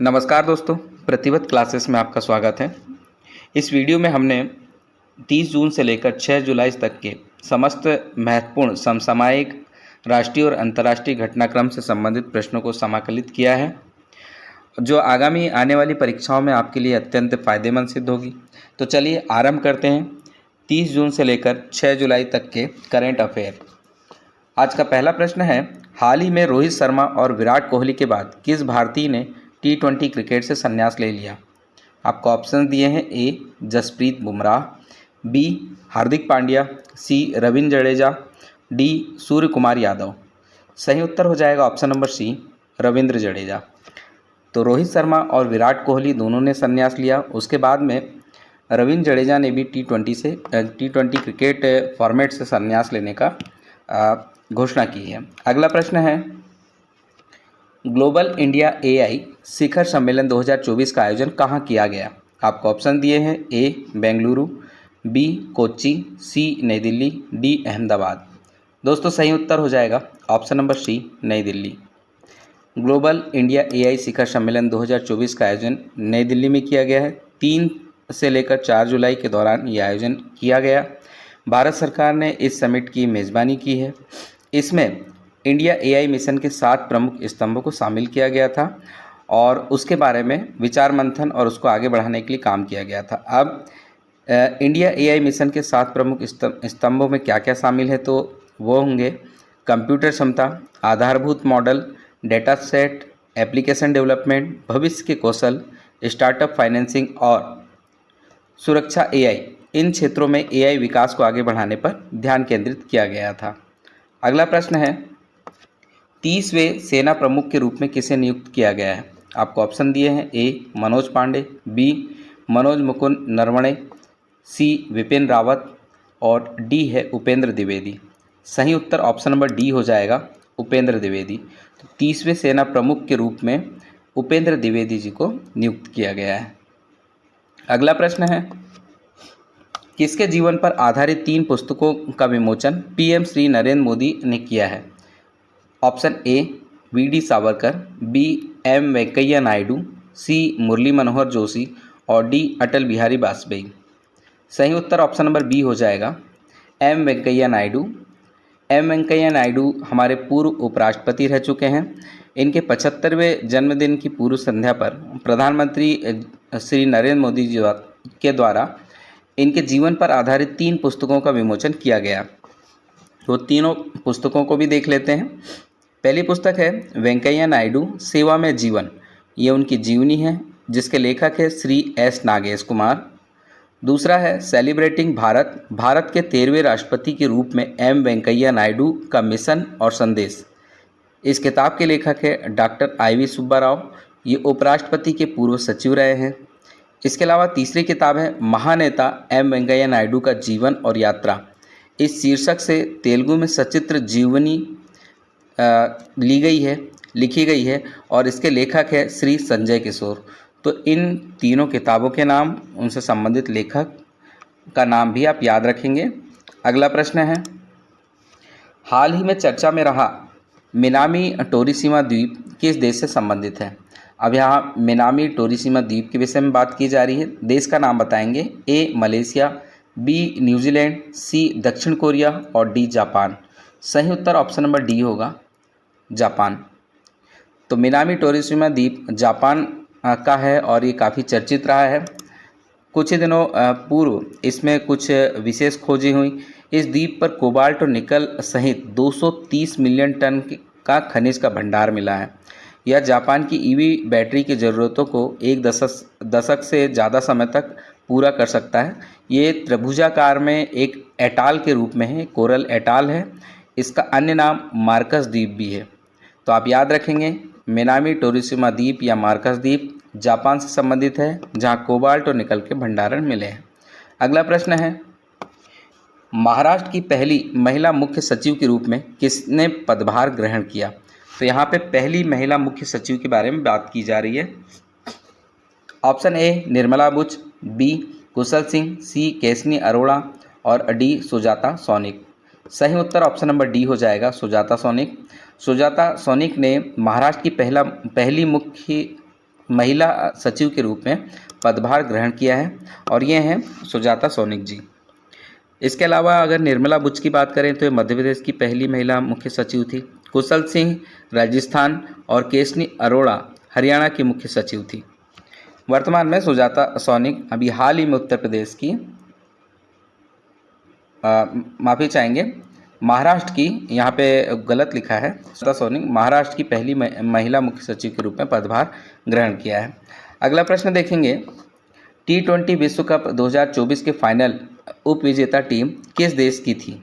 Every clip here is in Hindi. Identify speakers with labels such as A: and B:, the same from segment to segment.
A: नमस्कार दोस्तों, प्रतिवत क्लासेस में आपका स्वागत है। इस वीडियो में हमने 30 जून से लेकर 6 जुलाई तक के समस्त महत्वपूर्ण समसामयिक राष्ट्रीय और अंतर्राष्ट्रीय घटनाक्रम से संबंधित प्रश्नों को समाकलित किया है, जो आगामी आने वाली परीक्षाओं में आपके लिए अत्यंत फायदेमंद सिद्ध होगी। तो चलिए आरंभ करते हैं 30 जून से लेकर 6 जुलाई तक के करंट अफेयर। आज का पहला प्रश्न है, हाल ही में रोहित शर्मा और विराट कोहली के बाद किस भारतीय ने T20 क्रिकेट से संन्यास ले लिया? आपको ऑप्शन दिए हैं, A Jasprit Bumrah, B Hardik Pandya, C Ravindra Jadeja, D Surya Kumar Yadav. सही उत्तर हो जाएगा option number C Ravindra Jadeja. तो रोहित शर्मा और विराट कोहली दोनों ने संन्यास लिया। उसके बाद में रविंद्र जडेजा ने भी T20 क्रिकेट फॉर्मेट से संन्यास लेने का घोषणा की है। अगला प्रश्न है, ग्लोबल इंडिया AI शिखर सम्मेलन 2024 का आयोजन कहाँ किया गया? आपको ऑप्शन दिए हैं, ए बेंगलुरु, बी कोच्चि, सी नई दिल्ली, डी अहमदाबाद। दोस्तों सही उत्तर हो जाएगा ऑप्शन नंबर सी New Delhi. Global India AI शिखर सम्मेलन 2024 का आयोजन नई दिल्ली में किया गया है। 3 से लेकर 4 जुलाई के दौरान यह आयोजन किया गया। भारत सरकार ने इस समिट की मेज़बानी की है। इसमें इंडिया AI मिशन के 7 प्रमुख स्तंभों को शामिल किया गया था और उसके बारे में विचार मंथन और उसको आगे बढ़ाने के लिए काम किया गया था। अब इंडिया AI मिशन के 7 प्रमुख स्तंभों में क्या क्या शामिल है, तो वो होंगे कंप्यूटर क्षमता, आधारभूत model, data set, application development, भविष्य के कौशल, स्टार्टअप फाइनेंसिंग और सुरक्षा AI। इन क्षेत्रों में AI विकास को आगे बढ़ाने पर ध्यान केंद्रित किया गया था। अगला प्रश्न है, 30वें सेना प्रमुख के रूप में किसे नियुक्त किया गया है? आपको ऑप्शन दिए हैं, ए मनोज पांडे, बी मनोज मुकुंद नरवणे, सी विपिन रावत और डी है उपेंद्र द्विवेदी। सही उत्तर ऑप्शन नंबर डी हो जाएगा उपेंद्र द्विवेदी। तो 30वें सेना प्रमुख के रूप में उपेंद्र द्विवेदी जी को नियुक्त किया गया है। अगला प्रश्न है, किसके जीवन पर आधारित 3 पुस्तकों का विमोचन PM श्री नरेंद्र मोदी ने किया है? Option A VD Savarkar, B M Venkaiah Naidu, C Murli Manohar Joshi और डी अटल बिहारी वाजपेयी। सही उत्तर ऑप्शन नंबर बी हो जाएगा M वेंकैया नायडू। M वेंकैया नायडू हमारे पूर्व उपराष्ट्रपति रह चुके हैं। इनके 75वें जन्मदिन की पूर्व संध्या पर प्रधानमंत्री श्री नरेंद्र मोदी जी के द्वारा इनके जीवन पर आधारित 3 पुस्तकों का विमोचन किया गया। तो तीनों पुस्तकों को भी देख लेते हैं। पहली पुस्तक है वेंकैया नायडू सेवा में जीवन, ये उनकी जीवनी है जिसके लेखक है श्री S नागेश कुमार। दूसरा है सेलिब्रेटिंग भारत, भारत के 13वें राष्ट्रपति के रूप में M वेंकैया नायडू का मिशन और संदेश। इस किताब के लेखक है डॉक्टर IV सुब्बा राव, ये उपराष्ट्रपति के पूर्व सचिव रहे हैं। इसके अलावा तीसरी किताब है महानेता M वेंकैया नायडू का जीवन और यात्रा। इस शीर्षक से तेलुगु में सचित्र जीवनी लिखी गई है और इसके लेखक है श्री संजय किशोर। तो इन तीनों किताबों के नाम, उनसे संबंधित लेखक का नाम भी आप याद रखेंगे। अगला प्रश्न है, हाल ही में चर्चा में रहा मिनामी टोरिसीमा द्वीप किस देश से संबंधित है? अब यहाँ मिनामी टोरिसीमा द्वीप के विषय में बात की जा रही है। देश का नाम बताएंगे, ए मलेशिया, बी न्यूजीलैंड, सी दक्षिण कोरिया और डी जापान। सही उत्तर ऑप्शन नंबर डी होगा जापान। तो मिनामी टोरिसीमा द्वीप जापान का है और ये काफ़ी चर्चित रहा है। कुछ ही दिनों पूर्व इसमें कुछ विशेष खोजें हुई। इस द्वीप पर कोबाल्ट और निकल सहित 230 मिलियन टन का खनिज का भंडार मिला है। यह जापान की EV बैटरी की ज़रूरतों को एक दशक से ज़्यादा समय तक पूरा कर सकता है। ये त्रिभुजाकार में एक एटाल के रूप में है, कोरल एटाल है। इसका अन्य नाम मार्कस द्वीप भी है। तो आप याद रखेंगे, मिनामी टोरिसीमा द्वीप या मार्कस द्वीप जापान से संबंधित है, जहाँ कोबाल्ट और निकल के भंडारण मिले हैं। अगला प्रश्न है, महाराष्ट्र की पहली महिला मुख्य सचिव के रूप में किसने पदभार ग्रहण किया? तो यहाँ पे पहली महिला मुख्य सचिव के बारे में बात की जा रही है। Option A Nirmala Buch, B Kushal Singh, C Kesni Arora और डी सुजाता सौनिक। सही उत्तर ऑप्शन नंबर डी हो जाएगा सुजाता सौनिक। सुजाता सौनिक ने महाराष्ट्र की पहली महिला सचिव के रूप में पदभार ग्रहण किया है और ये हैं सुजाता सोनिक जी। इसके अलावा अगर निर्मला बुच की बात करें तो ये मध्य प्रदेश की पहली महिला मुख्य सचिव थी। कुशल सिंह राजस्थान और केशनी अरोड़ा हरियाणा की मुख्य सचिव थी। वर्तमान में सुजाता सोनिक अभी हाल ही में उत्तर प्रदेश की माफ़ी चाहेंगे महाराष्ट्र की, यहाँ पे गलत लिखा है, सुजाता सोनिक महाराष्ट्र की पहली महिला मुख्य सचिव के रूप में पदभार ग्रहण किया है। अगला प्रश्न देखेंगे, T20 विश्व कप 2024 के फाइनल उप विजेता टीम किस देश की थी?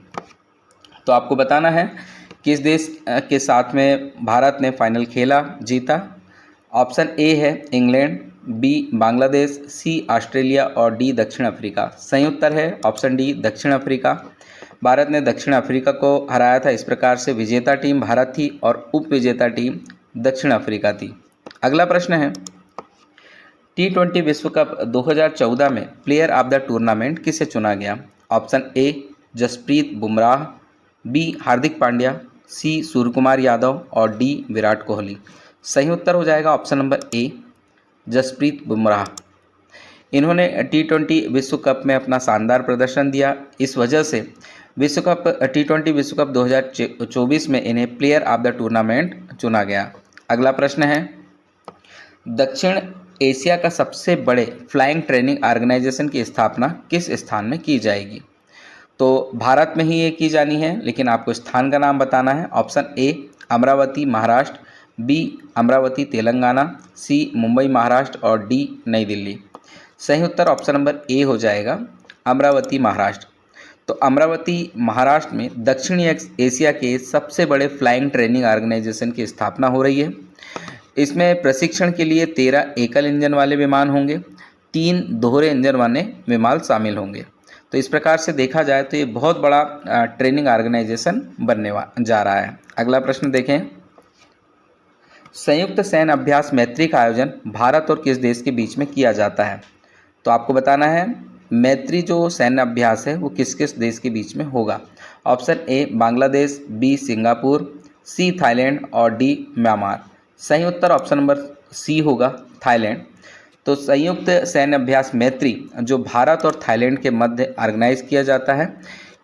A: तो आपको बताना है किस देश के साथ में भारत ने फाइनल खेला, जीता। ऑप्शन ए है इंग्लैंड, बी बांग्लादेश, सी ऑस्ट्रेलिया और डी दक्षिण अफ्रीका। सही उत्तर है ऑप्शन डी दक्षिण अफ्रीका। भारत ने दक्षिण अफ्रीका को हराया था। इस प्रकार से विजेता टीम भारत थी और उप विजेता टीम दक्षिण अफ्रीका थी। अगला प्रश्न है, T20 विश्व कप 2014 में प्लेयर ऑफ द टूर्नामेंट किसे चुना गया? Option A Jasprit Bumrah, B Hardik Pandya, C Suryakumar Yadav और डी विराट कोहली। सही उत्तर हो जाएगा option number A Jasprit Bumrah. इन्होंने T20 विश्व कप में अपना शानदार प्रदर्शन दिया। इस वजह से T20 विश्व कप 2024 में इन्हें प्लेयर ऑफ द टूर्नामेंट चुना गया। अगला प्रश्न है, दक्षिण एशिया का सबसे बड़े फ्लाइंग ट्रेनिंग ऑर्गेनाइजेशन की स्थापना किस स्थान में की जाएगी? तो भारत में ही ये की जानी है, लेकिन आपको स्थान का नाम बताना है। Option A Amravati Maharashtra, B Amravati Telangana, C Mumbai Maharashtra और डी नई दिल्ली। सही उत्तर ऑप्शन नंबर ए हो जाएगा अमरावती महाराष्ट्र। तो अमरावती महाराष्ट्र में दक्षिणी एशिया के सबसे बड़े फ्लाइंग ट्रेनिंग ऑर्गेनाइजेशन की स्थापना हो रही है। इसमें प्रशिक्षण के लिए 13 एकल इंजन वाले विमान होंगे, 3 दोहरे इंजन वाले विमान शामिल होंगे। तो इस प्रकार से देखा जाए तो ये बहुत बड़ा ट्रेनिंग ऑर्गेनाइजेशन बनने जा रहा है। अगला प्रश्न देखें, संयुक्त सैन्य अभ्यास मैत्री का आयोजन भारत और किस देश के बीच में किया जाता है? तो आपको बताना है मैत्री जो सैन्य अभ्यास है वो किस किस देश के बीच में होगा। Option A Bangladesh, B Singapore, C Thailand और डी म्यांमार। सही उत्तर ऑप्शन नंबर सी होगा थाईलैंड। तो संयुक्त सैन्य अभ्यास मैत्री जो भारत और थाईलैंड के मध्य ऑर्गेनाइज किया जाता है,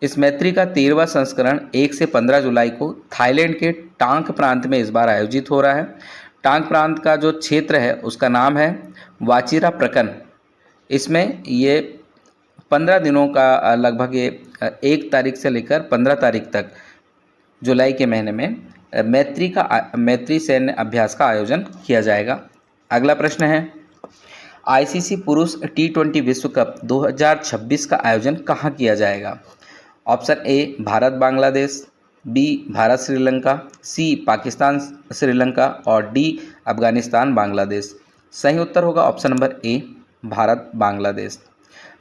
A: इस मैत्री का 13वां संस्करण 1 से 15 जुलाई को थाईलैंड के टांग प्रांत में इस बार आयोजित हो रहा है। टांग प्रांत का जो क्षेत्र है उसका नाम है वाचिरा प्रकन। इसमें ये 15 दिनों का लगभग ये 1 तारीख से लेकर 15 तारीख तक जुलाई के महीने में मैत्री सैन्य अभ्यास का आयोजन किया जाएगा। अगला प्रश्न है, आईसीसी पुरुष T20 विश्व कप 2026 का आयोजन कहाँ किया जाएगा? Option A Bharat Bangladesh, B Bharat Sri Lanka, C Pakistan Sri Lanka और डी अफगानिस्तान बांग्लादेश। सही उत्तर होगा option number A Bharat Bangladesh.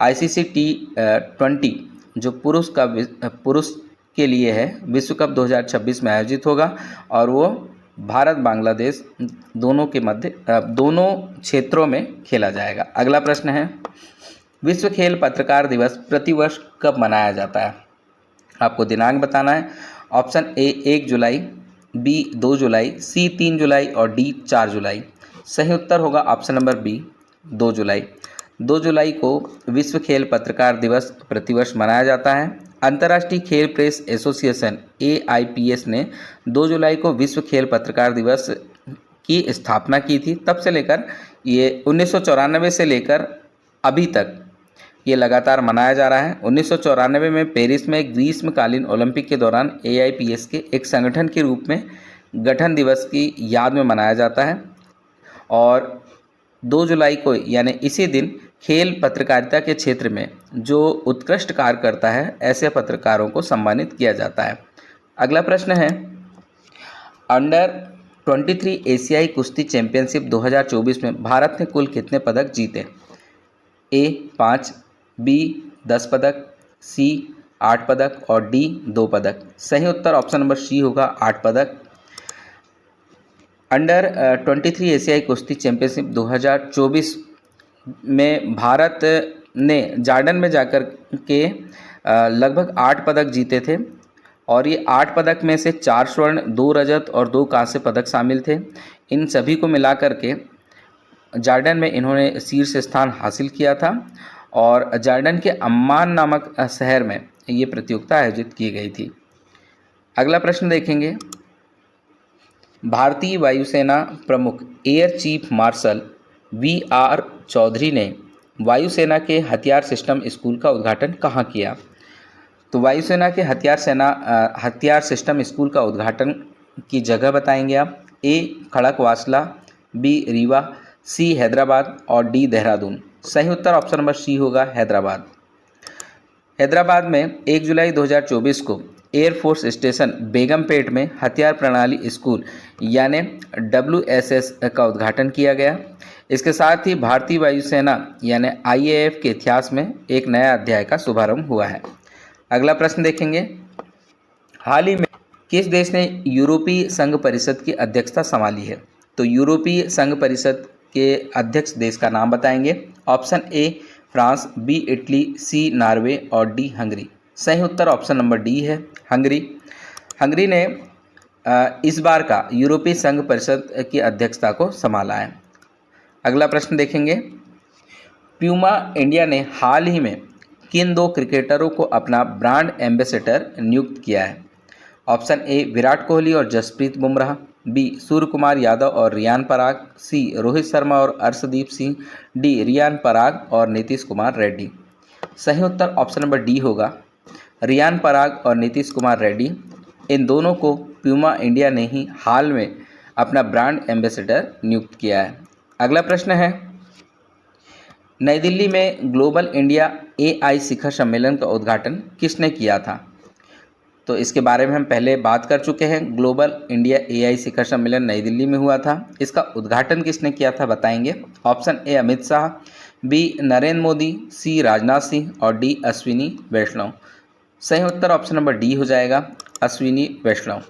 A: ICC T20 जो पुरुष के लिए है विश्व कप 2026 में आयोजित होगा और वो भारत बांग्लादेश दोनों के मध्य दोनों क्षेत्रों में खेला जाएगा। अगला प्रश्न है, विश्व खेल पत्रकार दिवस प्रतिवर्ष कब मनाया जाता है? आपको दिनांक बताना है। ऑप्शन ए 1 जुलाई, बी 2 जुलाई, सी 3 जुलाई और डी 4 जुलाई। सही उत्तर होगा ऑप्शन नंबर बी 2 जुलाई। 2 जुलाई को विश्व खेल पत्रकार दिवस प्रतिवर्ष मनाया जाता है। अंतर्राष्ट्रीय खेल प्रेस एसोसिएशन AIPS ने 2 जुलाई को विश्व खेल पत्रकार दिवस की स्थापना की थी। तब से लेकर ये 1994 से लेकर अभी तक ये लगातार मनाया जा रहा है। 1994 में पेरिस में ग्रीष्मकालीन ओलंपिक के दौरान AIPS के एक संगठन के रूप में गठन दिवस की याद में मनाया जाता है और 2 जुलाई को यानी इसी दिन खेल पत्रकारिता के क्षेत्र में जो उत्कृष्ट कार्य करता है ऐसे पत्रकारों को सम्मानित किया जाता है। अगला प्रश्न है, अंडर 23 एशियाई कुश्ती चैंपियनशिप 2024 में भारत ने कुल कितने पदक जीते? ए 5, बी 10 पदक, सी 8 पदक और डी 2 पदक। सही उत्तर ऑप्शन नंबर सी होगा 8 पदक। अंडर 23 एशियाई कुश्ती चैंपियनशिप 2024 में भारत ने जॉर्डन में जाकर के लगभग 8 पदक जीते थे और ये 8 पदक में से 4 स्वर्ण, 2 रजत और 2 कांस्य पदक शामिल थे। इन सभी को मिलाकर के जॉर्डन में इन्होंने शीर्ष स्थान हासिल किया था और जॉर्डन के अम्मान नामक शहर में ये प्रतियोगिता आयोजित की गई थी। अगला प्रश्न देखेंगे। भारतीय वायुसेना प्रमुख air chief marshal V R. Chaudhari ने वायुसेना के हथियार सिस्टम स्कूल का उद्घाटन कहाँ किया? तो वायुसेना के हथियार सिस्टम स्कूल का उद्घाटन की जगह बताएंगे आप। ए खड़कवासला, बी रीवा, सी हैदराबाद और डी देहरादून। सही उत्तर ऑप्शन नंबर सी होगा, हैदराबाद। हैदराबाद में 1 जुलाई 2024 को एयरफोर्स स्टेशन बेगमपेट में हथियार प्रणाली स्कूल यानी WSS का उद्घाटन किया गया। इसके साथ ही भारतीय वायुसेना यानी IAF के इतिहास में एक नया अध्याय का शुभारंभ हुआ है। अगला प्रश्न देखेंगे। हाल ही में किस देश ने यूरोपीय संघ परिषद की अध्यक्षता संभाली है? तो यूरोपीय संघ परिषद के अध्यक्ष देश का नाम बताएंगे। Option A France, B Italy, C Norway और डी हंगरी। सही उत्तर ऑप्शन नंबर डी है, हंगरी। हंगरी ने इस बार का यूरोपीय संघ परिषद की अध्यक्षता को संभाला है। अगला प्रश्न देखेंगे। प्यूमा इंडिया ने हाल ही में किन 2 क्रिकेटरों को अपना ब्रांड एम्बेसडर नियुक्त किया है? ऑप्शन ए विराट कोहली और जसप्रीत बुमराह, बी सूर्य कुमार यादव और रियान पराग, सी रोहित शर्मा और अर्शदीप सिंह, डी रियान पराग और नीतीश कुमार रेड्डी। सही उत्तर ऑप्शन नंबर डी होगा, रियान पराग और नीतीश कुमार रेड्डी। इन दोनों को प्यूमा इंडिया ने ही हाल में अपना ब्रांड एम्बेसडर नियुक्त किया है। अगला प्रश्न है। नई दिल्ली में ग्लोबल इंडिया AI शिखर सम्मेलन का उद्घाटन किसने किया था? तो इसके बारे में हम पहले बात कर चुके हैं। ग्लोबल इंडिया AI शिखर सम्मेलन नई दिल्ली में हुआ था। इसका उद्घाटन किसने किया था बताएंगे। Option A Amit Shah, B Narendra Modi, C Rajnath Singh और डी अश्विनी वैष्णव। सही उत्तर ऑप्शन नंबर डी हो जाएगा, अश्विनी वैष्णव।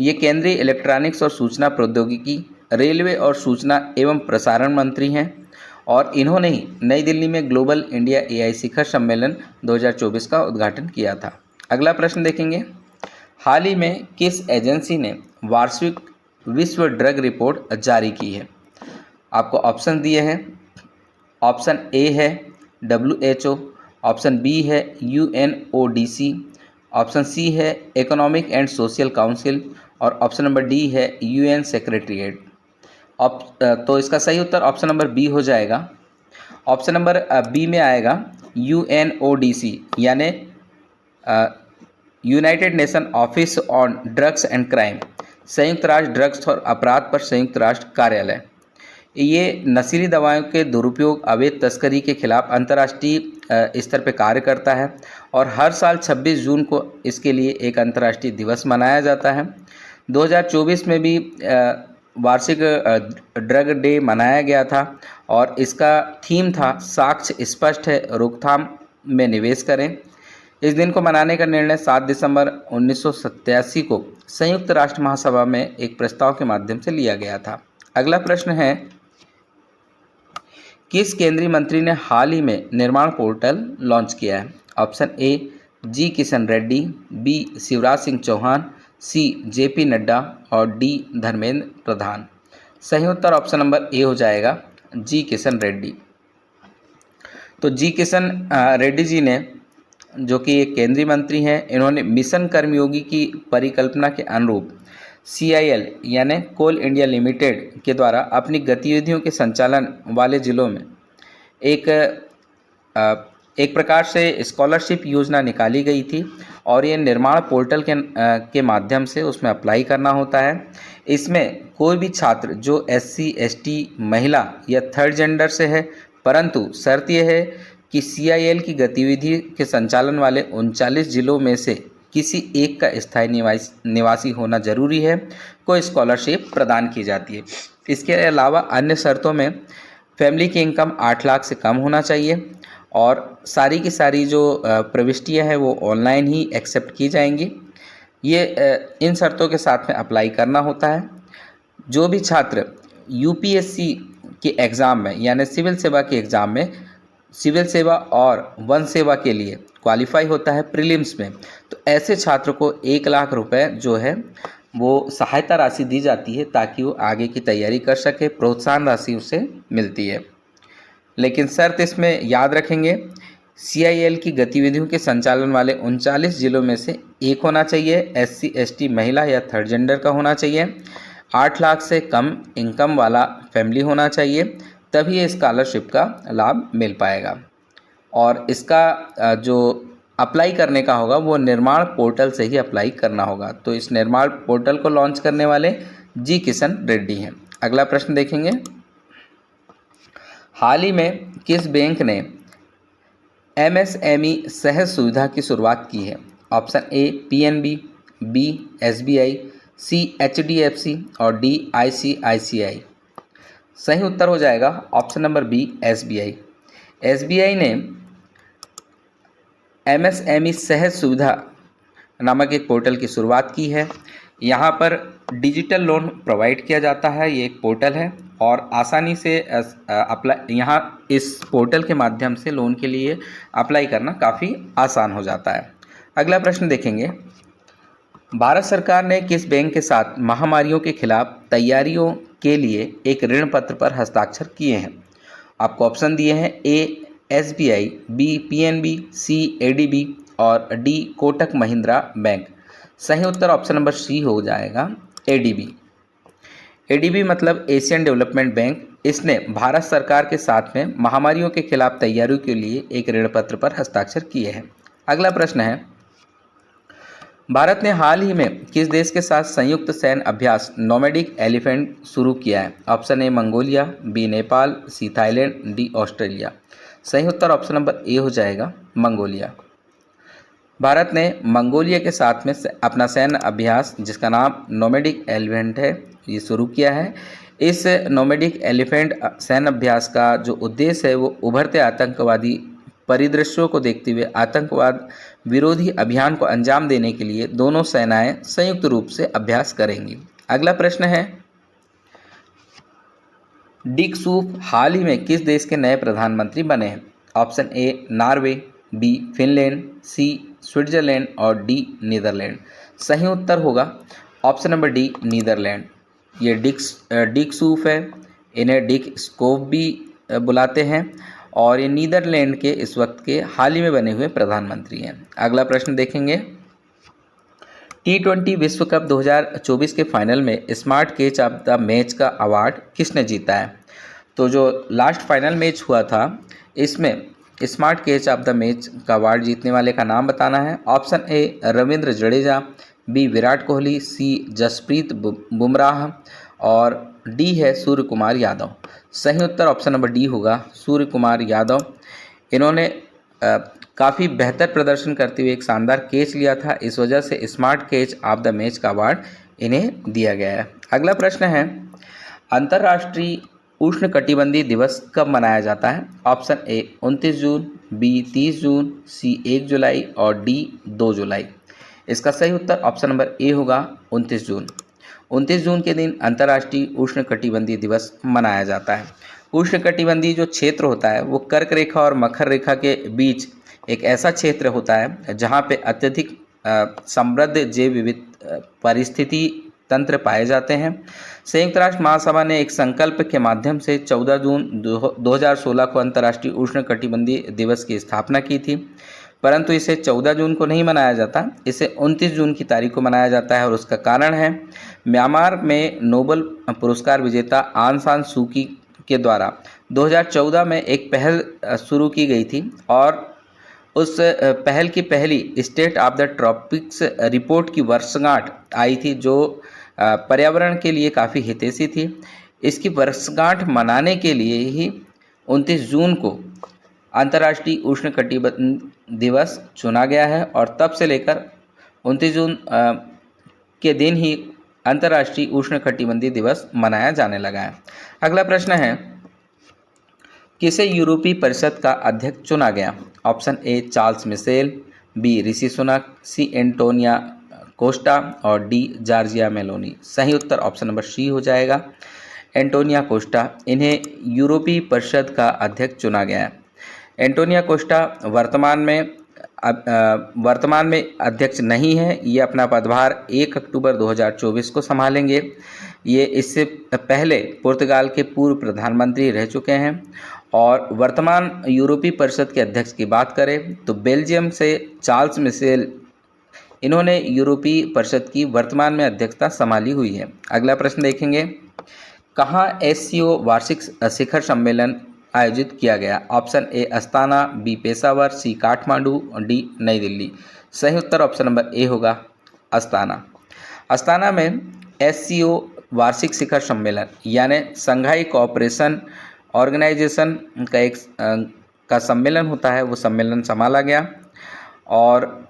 A: ये केंद्रीय इलेक्ट्रॉनिक्स और सूचना प्रौद्योगिकी, रेलवे और सूचना एवं प्रसारण मंत्री हैं और इन्होंने ही नई दिल्ली में ग्लोबल इंडिया AI शिखर सम्मेलन 2024 का उद्घाटन किया था। अगला प्रश्न देखेंगे। हाल ही में किस एजेंसी ने वार्षिक विश्व ड्रग रिपोर्ट जारी की है? आपको ऑप्शन दिए हैं। ऑप्शन ए है WHO, ऑप्शन बी है UNODC, ऑप्शन सी है इकोनॉमिक एंड सोशल काउंसिल और ऑप्शन नंबर डी है UN सेक्रेटरीट। तो इसका सही उत्तर ऑप्शन नंबर बी हो जाएगा। ऑप्शन नंबर बी में आएगा UNODC यानी United nation office on drugs and crime, संयुक्त राष्ट्र ड्रग्स और अपराध पर संयुक्त राष्ट्र कार्यालय। ये नशीली दवाओं के दुरुपयोग, अवैध तस्करी के खिलाफ अंतर्राष्ट्रीय स्तर पर कार्य करता है और हर साल 26 जून को इसके लिए एक अंतर्राष्ट्रीय दिवस मनाया जाता है। 2024 में भी वार्षिक ड्रग डे मनाया गया था और इसका थीम था साक्ष्य स्पष्ट है, रोकथाम में निवेश करें। इस दिन को मनाने का निर्णय 7 दिसंबर 1987 को संयुक्त राष्ट्र महासभा में एक प्रस्ताव के माध्यम से लिया गया था। अगला प्रश्न है। किस केंद्रीय मंत्री ने हाल ही में निर्माण पोर्टल लॉन्च किया है? Option A G Kishan Reddy, B Shivraj Singh Chouhan, C JP Nadda और डी धर्मेंद्र प्रधान। सही उत्तर ऑप्शन नंबर ए हो जाएगा, जी किशन रेड्डी। तो जी किशन रेड्डी जी ने, जो कि एक केंद्रीय मंत्री हैं, इन्होंने मिशन कर्मयोगी की परिकल्पना के अनुरूप CIL यानी कोल इंडिया लिमिटेड के द्वारा अपनी गतिविधियों के संचालन वाले जिलों में एक प्रकार से स्कॉलरशिप योजना निकाली गई थी और ये निर्माण पोर्टल के माध्यम से उसमें अप्लाई करना होता है। इसमें कोई भी छात्र जो SC ST महिला या थर्ड जेंडर से है, परंतु शर्त यह है कि CIL की गतिविधि के संचालन वाले 39 जिलों में से किसी एक का स्थायी निवासी होना जरूरी है, को स्कॉलरशिप प्रदान की जाती है। इसके अलावा अन्य शर्तों में फैमिली की इनकम 8 लाख से कम होना चाहिए और सारी की सारी जो प्रविष्टियां हैं वो ऑनलाइन ही एक्सेप्ट की जाएंगी। ये इन शर्तों के साथ में अप्लाई करना होता है। जो भी छात्र UPSC के एग्ज़ाम में यानी सिविल सेवा के एग्ज़ाम में सिविल सेवा और वन सेवा के लिए क्वालिफाई होता है प्रीलिम्स में, तो ऐसे छात्र को 1 लाख रुपए जो है वो सहायता राशि दी जाती है ताकि वो आगे की तैयारी कर सके, प्रोत्साहन राशि उसे मिलती है। लेकिन शर्त इसमें याद रखेंगे, CIL की गतिविधियों के संचालन वाले 39 जिलों में से एक होना चाहिए, SC ST महिला या थर्ड जेंडर का होना चाहिए, 8 लाख से कम इनकम वाला फैमिली होना चाहिए, तभी ये स्कॉलरशिप का लाभ मिल पाएगा। और इसका जो अप्लाई करने का होगा वो निर्माण पोर्टल से ही अप्लाई करना होगा। तो इस निर्माण पोर्टल को लॉन्च करने वाले जी किशन रेड्डी हैं। अगला प्रश्न देखेंगे, हाल ही में किस बैंक ने MSME सहज सुविधा की शुरुआत की है? Option A PNB, B SBI, C HDFC और D ICICI। सही उत्तर हो जाएगा option number B SBI। SBI ने MSME सहज सुविधा नामक एक पोर्टल की शुरुआत की है। यहाँ पर डिजिटल लोन प्रोवाइड किया जाता है। ये एक पोर्टल है और आसानी से यहाँ इस पोर्टल के माध्यम से लोन के लिए अप्लाई करना काफ़ी आसान हो जाता है। अगला प्रश्न देखेंगे, भारत सरकार ने किस बैंक के साथ महामारियों के खिलाफ तैयारियों के लिए एक ऋण पत्र पर हस्ताक्षर किए हैं? आपको ऑप्शन दिए हैं, A SBI, B PNB, C ADB और D कोटक महिंद्रा बैंक। सही उत्तर ऑप्शन नंबर C हो जाएगा ADB। ADB मतलब एशियन डेवलपमेंट बैंक। इसने भारत सरकार के साथ में महामारियों के खिलाफ तैयारियों के लिए एक ऋण पत्र पर हस्ताक्षर किए हैं। अगला प्रश्न है, भारत ने हाल ही में किस देश के साथ संयुक्त सैन्य अभ्यास नोमैडिक एलिफेंट शुरू किया है? Option A Mongolia, B Nepal, C Thailand, D Australia. सही उत्तर ऑप्शन नंबर A हो जाएगा मंगोलिया। भारत ने मंगोलिया के साथ में अपना सैन्य अभ्यास जिसका नाम नोमैडिक एलिफेंट है ये शुरू किया है। इस नोमैडिक एलिफेंट सैन्य अभ्यास का जो उद्देश्य है वो उभरते आतंकवादी परिदृश्यों को देखते हुए आतंकवाद विरोधी अभियान को अंजाम देने के लिए दोनों सेनाएं संयुक्त रूप से अभ्यास करेंगी। अगला प्रश्न है, डिक सूफ हाल ही में किस देश के नए प्रधानमंत्री बने हैं? Option A Norway, B Finland, C Switzerland और D नीदरलैंड। सही उत्तर होगा ऑप्शन नंबर D नीदरलैंड। ये डिक सूफ है, इन्हें डिक स्कोफ भी बुलाते हैं और ये नीदरलैंड के इस वक्त के हाल ही में बने हुए प्रधानमंत्री हैं। अगला प्रश्न देखेंगे, T20 विश्व कप 2024 के फाइनल में smart catch of the match का अवार्ड किसने जीता है? तो जो लास्ट फाइनल मैच हुआ था इसमें smart catch of the match का अवार्ड जीतने वाले का नाम बताना है। Option A Ravindra Jadeja, B Virat Kohli, C Jasprit Bumrah और D है सूर्य कुमार यादव। सही उत्तर ऑप्शन नंबर D होगा सूर्य कुमार यादव। इन्होंने काफ़ी बेहतर प्रदर्शन करते हुए एक शानदार कैच लिया था, इस वजह से smart catch of the match का अवार्ड इन्हें दिया गया है। अगला प्रश्न है, अंतर्राष्ट्रीय उष्णकटिबंधीय दिवस कब मनाया जाता है? Option A 29 June, B 30 June, C 1 जुलाई और D 2 जुलाई। इसका सही उत्तर ऑप्शन नंबर A होगा 29 जून। 29 जून के दिन अंतर्राष्ट्रीय उष्णकटिबंधीय दिवस मनाया जाता है। उष्णकटिबंधीय जो क्षेत्र होता है वो कर्क रेखा और मकर रेखा के बीच एक ऐसा क्षेत्र होता है जहाँ पे अत्यधिक समृद्ध जैव विविध परिस्थिति तंत्र पाए जाते हैं। संयुक्त राष्ट्र महासभा ने एक संकल्प के माध्यम से 14 जून 2016 को अंतर्राष्ट्रीय उष्णकटिबंधीय दिवस की स्थापना की थी, परंतु इसे 14 जून को नहीं मनाया जाता, इसे 29 जून की तारीख को मनाया जाता है और उसका कारण है म्यांमार में नोबेल पुरस्कार विजेता आंग सान सू की के द्वारा 2014 में एक पहल शुरू की गई थी और उस पहल की पहली state of the tropics report की वर्षगांठ आई थी जो पर्यावरण के लिए काफ़ी हितैषी थी। इसकी वर्षगांठ मनाने के लिए ही 29 जून को अंतर्राष्ट्रीय उष्णकटिबंधीय दिवस चुना गया है और तब से लेकर 29 जून के दिन ही अंतर्राष्ट्रीय उष्णकटिबंधीय दिवस मनाया जाने लगा है। अगला प्रश्न है, किसे यूरोपीय परिषद का अध्यक्ष चुना गया? Option A Charles Michel, B Rishi Sunak, C Antonio Costa और D जॉर्जिया मेलोनी। सही उत्तर ऑप्शन नंबर C हो जाएगा एंटोनिया कोस्टा। इन्हें यूरोपीय परिषद का अध्यक्ष चुना गया है। एंटोनिया कोस्टा वर्तमान में अब वर्तमान में अध्यक्ष नहीं है। ये अपना पदभार 1 अक्टूबर 2024 को संभालेंगे। ये इससे पहले पुर्तगाल के पूर्व प्रधानमंत्री रह चुके हैं। और वर्तमान यूरोपीय परिषद के अध्यक्ष की बात करें तो बेल्जियम से चार्ल्स मिशेल, इन्होंने यूरोपीय परिषद की वर्तमान में अध्यक्षता संभाली हुई है। अगला प्रश्न देखेंगे, कहाँ एससीओ वार्षिक शिखर सम्मेलन आयोजित किया गया? Option A Astana, B Peshawar, C Kathmandu, D Nai Delhi. सही उत्तर ऑप्शन नंबर ए होगा, अस्ताना। अस्ताना में एससीओ वार्षिक शिखर सम्मेलन यानी संघाई कोऑपरेशन ऑर्गेनाइजेशन का सम्मेलन होता है, वो सम्मेलन संभाला गया। और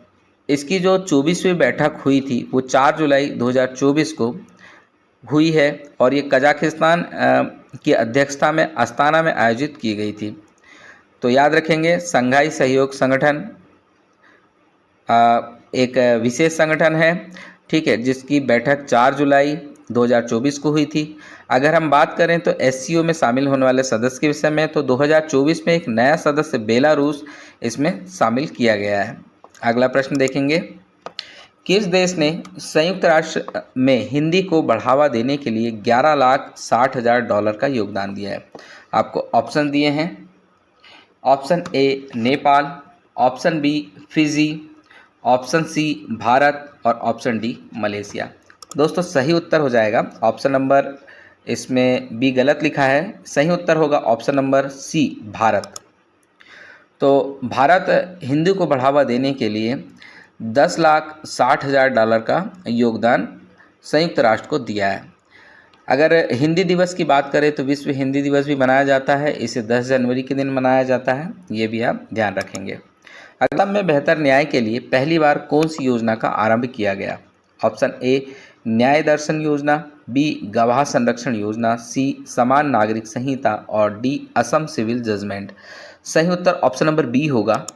A: इसकी जो 24वीं बैठक हुई थी वो 4 जुलाई 2024 को हुई है और ये कजाकिस्तान की अध्यक्षता में अस्ताना में आयोजित की गई थी। तो याद रखेंगे, संघाई सहयोग संगठन एक विशेष संगठन है, ठीक है, जिसकी बैठक 4 जुलाई 2024 को हुई थी। अगर हम बात करें तो एससीओ में शामिल होने वाले सदस्य के विषय में, तो 2024 में एक नया सदस्य बेलारूस इसमें शामिल किया गया है। अगला प्रश्न देखेंगे, किस देश ने संयुक्त राष्ट्र में हिंदी को बढ़ावा देने के लिए $11,60,000 का योगदान दिया है? आपको ऑप्शन दिए हैं, option A Nepal, option B Fiji, option C Bharat और ऑप्शन डी मलेशिया। दोस्तों सही उत्तर हो जाएगा ऑप्शन नंबर, इसमें बी गलत लिखा है, सही उत्तर होगा ऑप्शन नंबर सी भारत। तो भारत हिंदी को बढ़ावा देने के लिए $10,60,000 का योगदान संयुक्त राष्ट्र को दिया है। अगर हिंदी दिवस की बात करें तो विश्व हिंदी दिवस भी मनाया जाता है, इसे 10 जनवरी के दिन मनाया जाता है, ये भी आप ध्यान रखेंगे। अगला में बेहतर न्याय के लिए पहली बार कौन सी योजना का आरंभ किया गया? ऑप्शन ए न्याय दर्शन योजना, बी गवाह संरक्षण योजना, सी समान नागरिक संहिता और डी असम सिविल जजमेंट। सही उत्तर ऑप्शन नंबर बी होगा।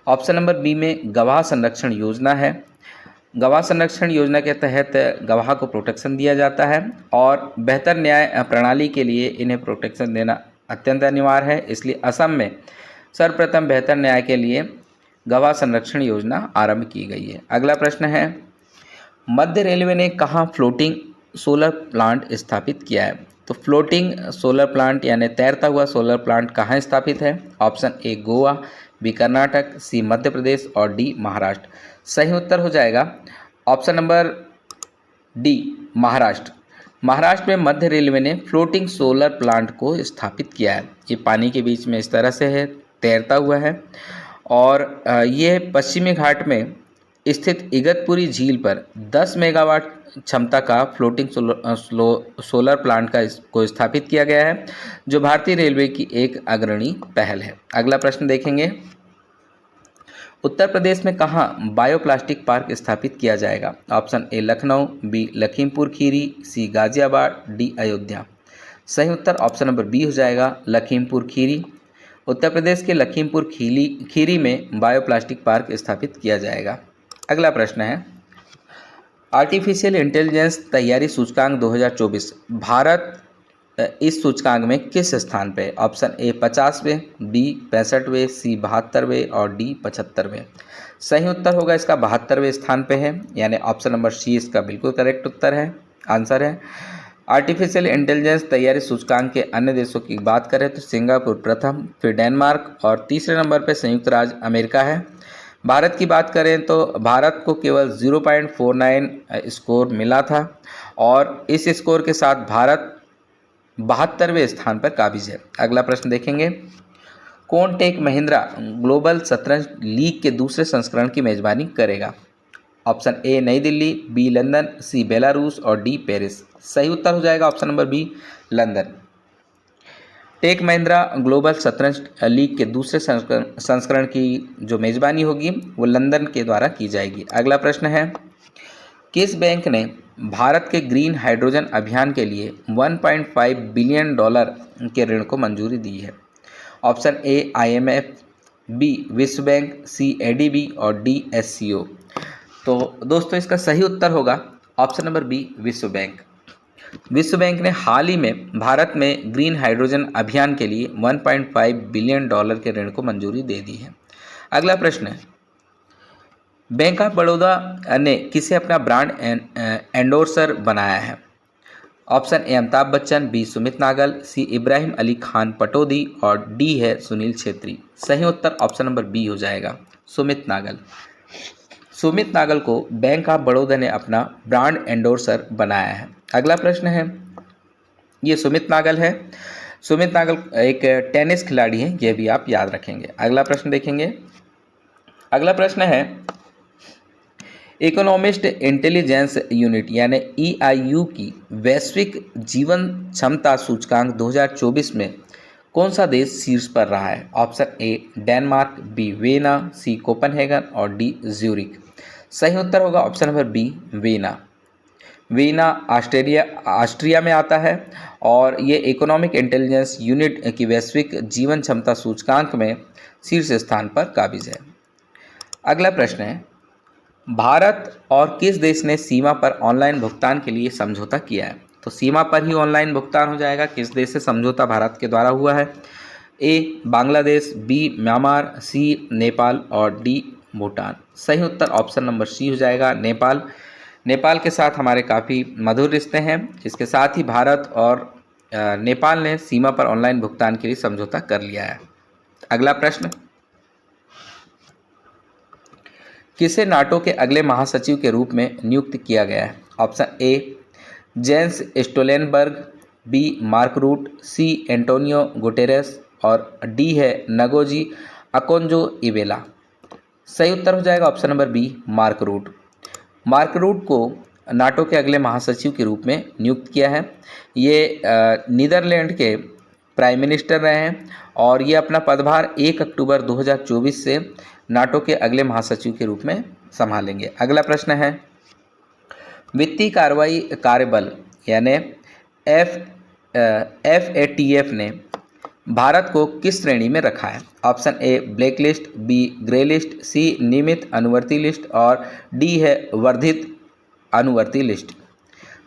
A: ऑप्शन नंबर बी में गवाह संरक्षण योजना है। गवाह संरक्षण योजना के तहत गवाह को प्रोटेक्शन दिया जाता है और बेहतर न्याय प्रणाली के लिए इन्हें प्रोटेक्शन देना अत्यंत अनिवार्य है, इसलिए असम में सर्वप्रथम बेहतर न्याय के लिए गवाह संरक्षण योजना आरंभ की गई है। अगला प्रश्न है, मध्य रेलवे ने कहाँ फ्लोटिंग सोलर प्लांट स्थापित किया है? तो फ्लोटिंग सोलर प्लांट यानी तैरता हुआ सोलर प्लांट कहाँ स्थापित है? Option A Goa, B Karnataka, C Madhya Pradesh और डी महाराष्ट्र। सही उत्तर हो जाएगा option number D Maharashtra. Maharashtra में मध्य रेलवे ने फ्लोटिंग सोलर प्लांट को स्थापित किया है। ये पानी के बीच में इस तरह से है, तैरता हुआ है और ये पश्चिमी घाट में स्थित इगतपुरी झील पर 10 मेगावाट क्षमता का फ्लोटिंग सोलर प्लांट को स्थापित किया गया है, जो भारतीय रेलवे की एक अग्रणी पहल है। अगला प्रश्न देखेंगे, उत्तर प्रदेश में कहाँ बायोप्लास्टिक पार्क स्थापित किया जाएगा? Option A Lucknow, B Lakhimpur Kheri, C Ghaziabad, D Ayodhya. सही उत्तर ऑप्शन नंबर बी हो जाएगा, लखीमपुर खीरी। उत्तर प्रदेश के लखीमपुर खीरी में बायोप्लास्टिक पार्क स्थापित किया जाएगा। अगला प्रश्न है, आर्टिफिशियल इंटेलिजेंस तैयारी सूचकांक 2024 भारत इस सूचकांक में किस स्थान पे? ऑप्शन ए 50वें, बी 65वें, सी 72वें और डी 75वें। सही उत्तर होगा इसका 72वें स्थान पे है, यानी ऑप्शन नंबर सी इसका बिल्कुल करेक्ट उत्तर है, आंसर है। आर्टिफिशियल इंटेलिजेंस तैयारी सूचकांक के अन्य देशों की बात करें तो सिंगापुर प्रथम, फिर डेनमार्क और तीसरे नंबर पर संयुक्त राज्य अमेरिका है। भारत की बात करें तो भारत को केवल 0.49 स्कोर मिला था और इस स्कोर के साथ भारत 72वें स्थान पर काबिज है। अगला प्रश्न देखेंगे, कौन टेक महिंद्रा ग्लोबल शतरंज लीग के दूसरे संस्करण की मेजबानी करेगा? Option A Nai Delhi, B London, C Belarus और डी पेरिस। सही उत्तर हो जाएगा option number B London. Tech Mahindra Global शतरंज लीग के दूसरे संस्करण की जो मेजबानी होगी वो लंदन के द्वारा की जाएगी। अगला प्रश्न है, किस बैंक ने भारत के ग्रीन हाइड्रोजन अभियान के लिए $1.5 बिलियन के ऋण को मंजूरी दी है? ऑप्शन ए IMF, बी विश्व बैंक, सी ADB और डी SCO। तो दोस्तों इसका सही उत्तर होगा ऑप्शन नंबर बी विश्व बैंक। विश्व बैंक ने हाल ही में भारत में ग्रीन हाइड्रोजन अभियान के लिए $1.5 बिलियन के ऋण को मंजूरी दे दी है। अगला प्रश्न है, बैंक ऑफ बड़ौदा ने किसे अपना ब्रांड एंडोर्सर बनाया है? Option A Amitabh Bachchan, B Sumit Nagal, C Ibrahim Ali Khan Pataudi और डी है सुनील छेत्री। सही उत्तर ऑप्शन नंबर बी हो जाएगा, सुमित नागल। सुमित नागल को बैंक ऑफ बड़ौदा ने अपना ब्रांड एंडोर्सर बनाया है। अगला प्रश्न है, ये सुमित नागल है। सुमित नागल एक टेनिस खिलाड़ी हैं, ये भी आप याद रखेंगे। अगला प्रश्न देखेंगे। अगला प्रश्न है, इकोनॉमिस्ट इंटेलिजेंस यूनिट यानी EIU की वैश्विक जीवन क्षमता सूचकांक 2024 में कौन सा देश शीर्ष पर रहा है? Option A Denmark, B Vienna, C Copenhagen और डी ज्यूरिख। सही उत्तर होगा option number B Vienna. Vienna Austria में आता है और ये इकोनॉमिक इंटेलिजेंस यूनिट की वैश्विक जीवन क्षमता सूचकांक में शीर्ष स्थान पर काबिज है। अगला प्रश्न है, भारत और किस देश ने सीमा पर ऑनलाइन भुगतान के लिए समझौता किया है? तो सीमा पर ही ऑनलाइन भुगतान हो जाएगा। किस देश से समझौता भारत के द्वारा हुआ है? ए बांग्लादेश, बी म्यांमार, सी नेपाल और डी भूटान। सही उत्तर ऑप्शन नंबर सी हो जाएगा, नेपाल। नेपाल के साथ हमारे काफ़ी मधुर रिश्ते हैं। इसके साथ ही भारत और नेपाल ने सीमा पर ऑनलाइन भुगतान के लिए समझौता कर लिया है। अगला प्रश्न, किसे नाटो के अगले महासचिव के रूप में नियुक्त किया गया है? Option A Jens Stoltenberg, B Mark Rutte, C Antonio Guterres और डी है नगोजी अकोंजो इवेला। सही उत्तर हो जाएगा option number B Mark Rutte. Mark Rutte को नाटो के अगले महासचिव के रूप में नियुक्त किया है। ये नीदरलैंड के प्राइम मिनिस्टर रहे हैं और ये अपना पदभार 1 अक्टूबर 2024 से नाटो के अगले महासचिव के रूप में संभालेंगे। अगला प्रश्न है, वित्तीय कार्रवाई कार्यबल यानी FATF ने भारत को किस श्रेणी में रखा है? Option A black list, B grey list, C नियमित अनुवर्ती लिस्ट और डी है वर्धित अनुवर्ती लिस्ट।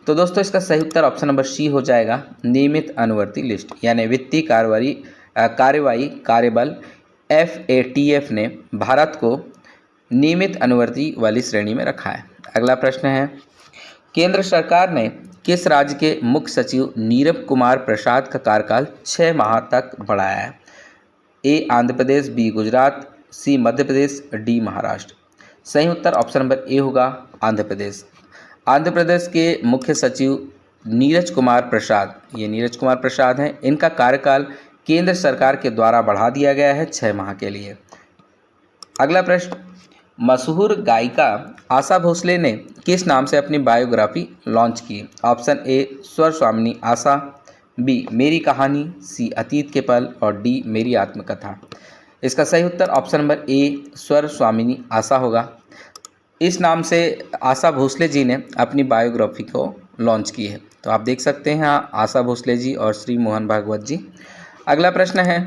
A: तो दोस्तों इसका सही उत्तर ऑप्शन नंबर सी हो जाएगा, नियमित अनुवर्ती लिस्ट। यानी वित्तीय कार्रवाई कार्यबल FATF ने भारत को नियमित अनुवर्ती वाली श्रेणी में रखा है। अगला प्रश्न है, केंद्र सरकार ने किस राज्य के मुख्य सचिव नीरब कुमार प्रसाद का कार्यकाल 6 माह तक बढ़ाया है? ए आंध्र प्रदेश, बी गुजरात, सी मध्य प्रदेश, डी महाराष्ट्र। सही उत्तर ऑप्शन नंबर ए होगा, आंध्र प्रदेश। आंध्र प्रदेश के मुख्य सचिव नीरज कुमार प्रसाद, ये नीरज कुमार प्रसाद हैं, इनका कार्यकाल केंद्र सरकार के द्वारा बढ़ा दिया गया है 6 माह के लिए। अगला प्रश्न, मशहूर गायिका आशा भोसले ने किस नाम से अपनी बायोग्राफी लॉन्च की? ऑप्शन ए स्वर स्वामिनी आशा, बी मेरी कहानी, सी अतीत के पल और डी मेरी आत्मकथा। इसका सही उत्तर ऑप्शन नंबर ए स्वर स्वामिनी आशा होगा। इस नाम से आशा भोसले जी ने अपनी बायोग्राफी को लॉन्च की है। तो आप देख सकते हैं आशा भोसले जी और श्री मोहन भागवत जी। अगला प्रश्न है,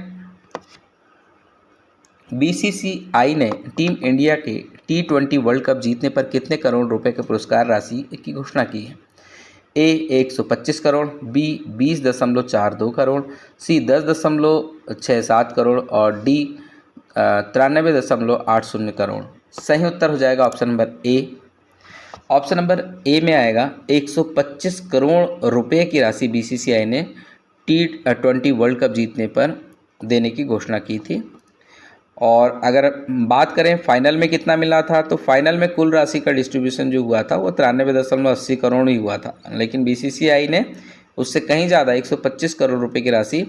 A: BCCI ने टीम इंडिया के T20 वर्ल्ड कप जीतने पर कितने करोड़ रुपए के पुरस्कार राशि की घोषणा की है? ए 125 करोड़, बी 20.42 करोड़, सी 10.67 करोड़ और डी 93.80 करोड़। सही उत्तर हो जाएगा ऑप्शन नंबर ए। ऑप्शन नंबर ए में आएगा 125 करोड़ रुपए की राशि BCCI ने T20 वर्ल्ड कप जीतने पर देने की घोषणा की थी। और अगर बात करें फाइनल में कितना मिला था, तो फाइनल में कुल राशि का डिस्ट्रीब्यूशन जो हुआ था वो 93.80 करोड़ ही हुआ था, लेकिन BCCI ने उससे कहीं ज़्यादा 125 करोड़ रुपए की राशि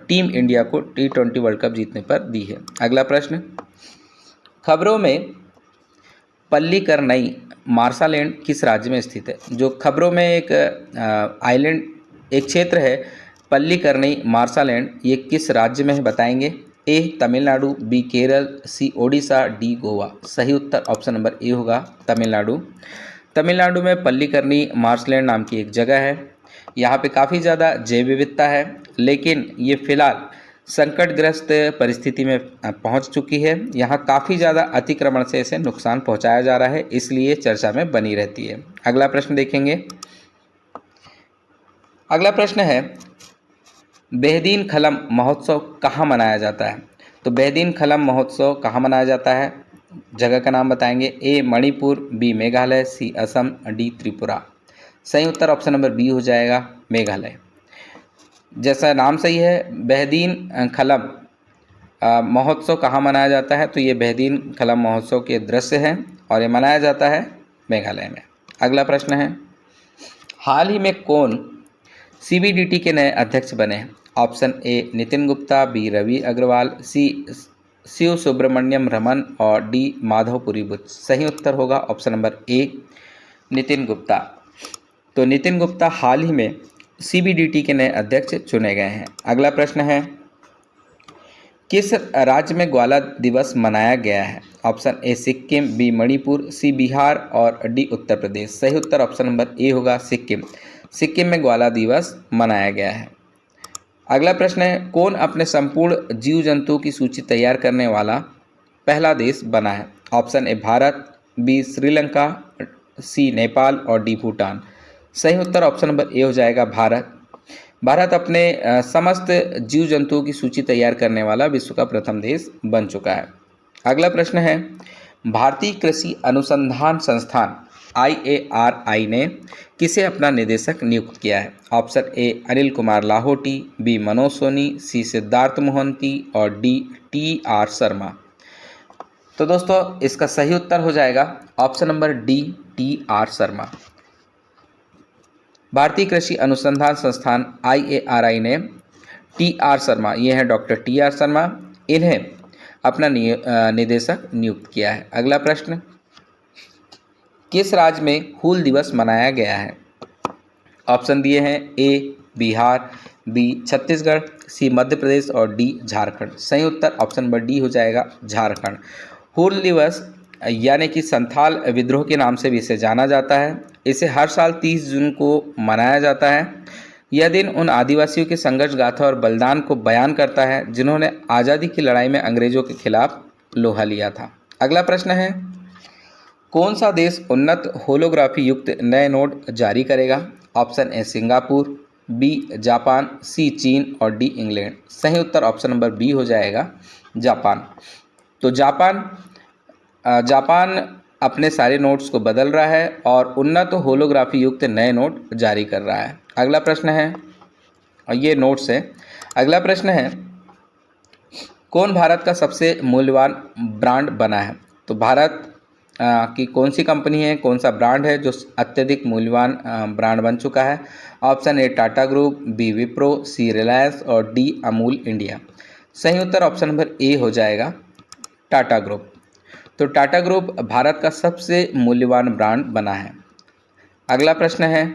A: टीम इंडिया को T20 वर्ल्ड कप जीतने पर दी है। अगला प्रश्न, खबरों में पल्लीकरनई मार्शालैंड किस राज्य में स्थित है? जो खबरों में एक आइलैंड, एक क्षेत्र है पल्लीकरनई मार्शालैंड, ये किस राज्य में है बताएंगे? ए तमिलनाडु, बी केरल, सी ओडिशा, डी गोवा। सही उत्तर ऑप्शन नंबर ए होगा, तमिलनाडु। तमिलनाडु में पल्लीकरनई मार्शलैंड नाम की एक जगह है। यहाँ पे काफ़ी ज़्यादा जैव विविधता है, लेकिन ये फिलहाल संकटग्रस्त परिस्थिति में पहुँच चुकी है। यहाँ काफ़ी ज़्यादा अतिक्रमण से इसे नुकसान पहुँचाया जा रहा है, इसलिए चर्चा में बनी रहती है। अगला प्रश्न देखेंगे। अगला प्रश्न है, बेहदीन खलम महोत्सव कहाँ मनाया जाता है? तो बेहदीन खलम महोत्सव कहाँ मनाया जाता है? जगह का नाम बताएंगे। ए मणिपुर, बी मेघालय, सी असम, डी त्रिपुरा। सही उत्तर ऑप्शन नंबर बी हो जाएगा, मेघालय। जैसा नाम सही है, बहदीन खलम महोत्सव कहाँ मनाया जाता है? तो ये बहदीन खलम महोत्सव के दृश्य हैं और ये मनाया जाता है मेघालय में। अगला प्रश्न है, हाल ही में कौन सीबीडीटी के नए अध्यक्ष बने हैं? Option A Nitin Gupta, B Ravi Agarwal, C Shiv Subramaniam Raman और डी माधवपुरी बुच। सही उत्तर होगा option number A, Nitin Gupta. तो नितिन गुप्ता हाल ही में सीबीडीटी के नए अध्यक्ष चुने गए हैं। अगला प्रश्न है, किस राज्य में ग्वाला दिवस मनाया गया है? Option A Sikkim, B Manipur, C Bihar और डी उत्तर प्रदेश। सही उत्तर ऑप्शन नंबर ए होगा, सिक्किम। सिक्किम में ग्वाला दिवस मनाया गया है। अगला प्रश्न है, कौन अपने संपूर्ण जीव जंतुओं की सूची तैयार करने वाला पहला देश बना है? Option A Bharat, B Sri Lanka, C Nepal और डी भूटान। सही उत्तर ऑप्शन नंबर ए हो जाएगा, भारत। भारत अपने समस्त जीव जंतुओं की सूची तैयार करने वाला विश्व का प्रथम देश बन चुका है। अगला प्रश्न है, भारतीय कृषि अनुसंधान संस्थान IARI ने किसे अपना निदेशक नियुक्त किया है? Option A Anil Kumar Lahoti, B Manoj Soni, C Siddharth Mohanty और डी TR शर्मा। तो दोस्तों इसका सही उत्तर हो जाएगा option number D, TR Sharma. भारतीय कृषि अनुसंधान संस्थान IARI ने TR शर्मा, ये हैं डॉक्टर TR शर्मा, इन्हें अपना निदेशक नियुक्त किया है। अगला प्रश्न, किस राज्य में हूल दिवस मनाया गया है? ऑप्शन दिए हैं, ए बिहार, बी छत्तीसगढ़, सी मध्य प्रदेश और डी झारखंड। सही उत्तर ऑप्शन नंबर डी हो जाएगा, झारखंड। हूल दिवस यानी कि संथाल विद्रोह के नाम से भी इसे जाना जाता है। इसे हर साल 30 जून को मनाया जाता है। यह दिन उन आदिवासियों के संघर्ष गाथा और बलिदान को बयान करता है जिन्होंने आज़ादी की लड़ाई में अंग्रेजों के खिलाफ लोहा लिया था। अगला प्रश्न है, कौन सा देश उन्नत होलोग्राफी युक्त नए नोट जारी करेगा? Option A Singapore, B Japan, C चीन और डी इंग्लैंड। सही उत्तर ऑप्शन नंबर बी हो जाएगा, जापान। तो जापान अपने सारे नोट्स को बदल रहा है और उन्नत होलोग्राफी युक्त नए नोट जारी कर रहा है। अगला प्रश्न है, और ये नोट्स है। अगला प्रश्न है, कौन भारत का सबसे मूल्यवान ब्रांड बना है? तो भारत की कौन सी कंपनी है, कौन सा ब्रांड है जो अत्यधिक मूल्यवान ब्रांड बन चुका है? Option A Tata group, B Wipro, C Reliance और डी अमूल इंडिया। सही उत्तर ऑप्शन नंबर ए हो जाएगा, टाटा ग्रुप। तो टाटा ग्रुप भारत का सबसे मूल्यवान ब्रांड बना है। अगला प्रश्न है,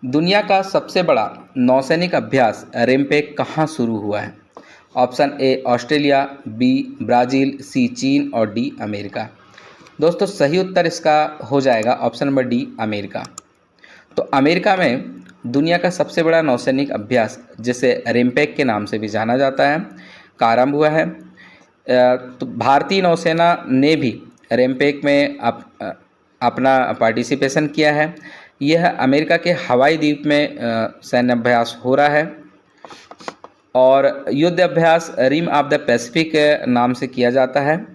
A: दुनिया का सबसे बड़ा नौसैनिक अभ्यास रेमपेक कहाँ शुरू हुआ है? Option A Australia, B Brazil, C चीन और डी अमेरिका। दोस्तों सही उत्तर इसका हो जाएगा ऑप्शन नंबर डी, अमेरिका। तो अमेरिका में दुनिया का सबसे बड़ा नौसैनिक अभ्यास, जिसे रेमपेक के नाम से भी जाना जाता है, का आरंभ हुआ है। तो भारतीय नौसेना ने भी रेमपेक में अपना पार्टिसिपेशन किया है। यह अमेरिका के हवाई द्वीप में सैन्य अभ्यास हो रहा है और युद्ध अभ्यास रिम ऑफ द पैसिफिक नाम से किया जाता है।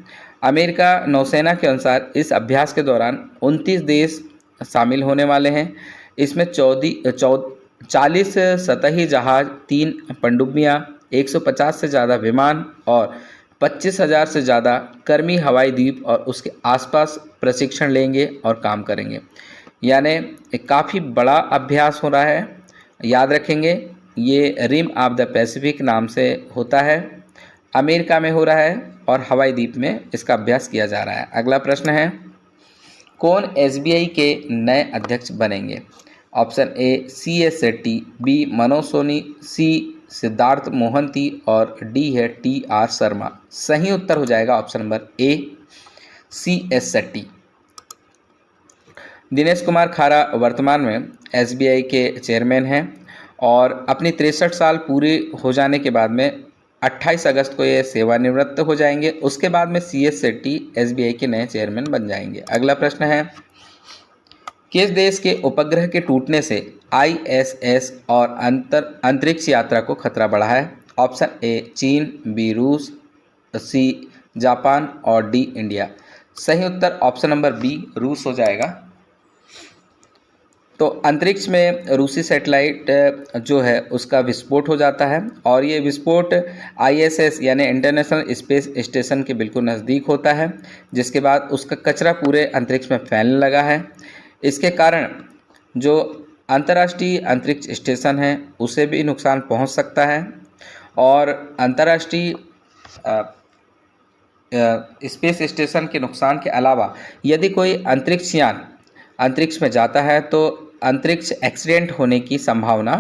A: अमेरिका नौसेना के अनुसार इस अभ्यास के दौरान 29 देश शामिल होने वाले हैं। इसमें 40 सतही जहाज, 3 पनडुब्बियाँ, 150 से ज़्यादा विमान और 25,000 से ज़्यादा कर्मी हवाई द्वीप और उसके आसपास प्रशिक्षण लेंगे और काम करेंगे। यानी एक काफ़ी बड़ा अभ्यास हो रहा है। याद रखेंगे, ये रिम ऑफ द पैसिफिक नाम से होता है, अमेरिका में हो रहा है और हवाई द्वीप में इसका अभ्यास किया जा रहा है। अगला प्रश्न है, कौन SBI के नए अध्यक्ष बनेंगे? Option A CS Shetty, B Manoj Soni, C Siddharth Mohanty और डी है TR शर्मा। सही उत्तर हो जाएगा option number A, CS Shetty. Dinesh Kumar Khara वर्तमान में SBI के चेयरमैन हैं और अपनी 63 साल पूरे हो जाने के बाद में 28 अगस्त को ये सेवानिवृत्त हो जाएंगे। उसके बाद में CS शेट्टी SBI के नए चेयरमैन बन जाएंगे। अगला प्रश्न है, किस देश के उपग्रह के टूटने से ISS और अंतरिक्ष यात्रा को खतरा बढ़ा है? ऑप्शन ए चीन, बी रूस, सी जापान और डी इंडिया। सही उत्तर ऑप्शन नंबर बी रूस हो जाएगा। तो अंतरिक्ष में रूसी सैटेलाइट जो है उसका विस्फोट हो जाता है और ये विस्फोट आईएसएस यानी इंटरनेशनल स्पेस स्टेशन के बिल्कुल नज़दीक होता है, जिसके बाद उसका कचरा पूरे अंतरिक्ष में फैलने लगा है। इसके कारण जो अंतर्राष्ट्रीय अंतरिक्ष स्टेशन है उसे भी नुकसान पहुंच सकता है और अंतर्राष्ट्रीय स्पेस स्टेशन के नुकसान के अलावा यदि कोई अंतरिक्ष यान अंतरिक्ष में जाता है तो अंतरिक्ष एक्सीडेंट होने की संभावना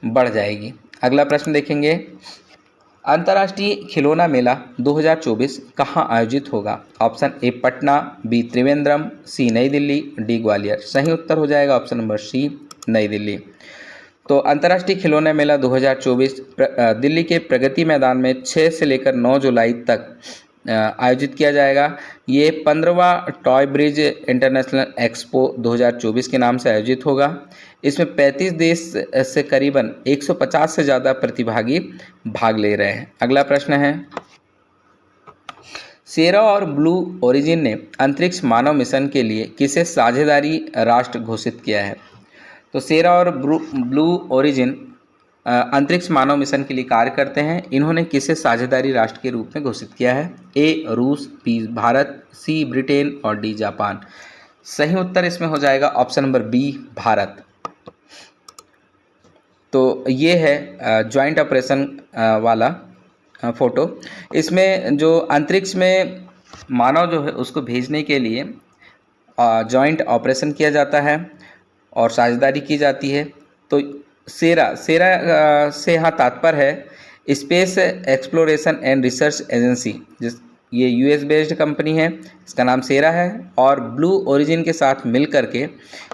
A: बढ़ जाएगी। अगला प्रश्न देखेंगे, अंतर्राष्ट्रीय खिलौना मेला 2024 कहाँ आयोजित होगा? Option A Patna, B Trivandrum, C New Delhi, D Gwalior. सही उत्तर हो जाएगा ऑप्शन नंबर सी नई दिल्ली। तो अंतर्राष्ट्रीय खिलौना मेला 2024 दिल्ली के प्रगति मैदान में 6 से लेकर 9 जुलाई तक आयोजित किया जाएगा। ये 15वां टॉय ब्रिज इंटरनेशनल एक्सपो 2024 के नाम से आयोजित होगा। इसमें 35 देश से करीबन 150 से ज़्यादा प्रतिभागी भाग ले रहे हैं। अगला प्रश्न है, सेरा और ब्लू ओरिजिन ने अंतरिक्ष मानव मिशन के लिए किसे साझेदारी राष्ट्र घोषित किया है? तो सेरा और ब्लू ओरिजिन अंतरिक्ष मानव मिशन के लिए कार्य करते हैं। इन्होंने किसे साझेदारी राष्ट्र के रूप में घोषित किया है? ए रूस, बी भारत, सी ब्रिटेन और डी जापान। सही उत्तर इसमें हो जाएगा ऑप्शन नंबर बी भारत। तो ये है जॉइंट ऑपरेशन वाला फ़ोटो। इसमें जो अंतरिक्ष में मानव जो है उसको भेजने के लिए जॉइंट ऑपरेशन किया जाता है और साझेदारी की जाती है। तो सेरा से यहाँ तात्पर्य है space exploration and research agency, ये यूएस बेस्ड कंपनी है, इसका नाम सेरा है और ब्लू ओरिजिन के साथ मिल करके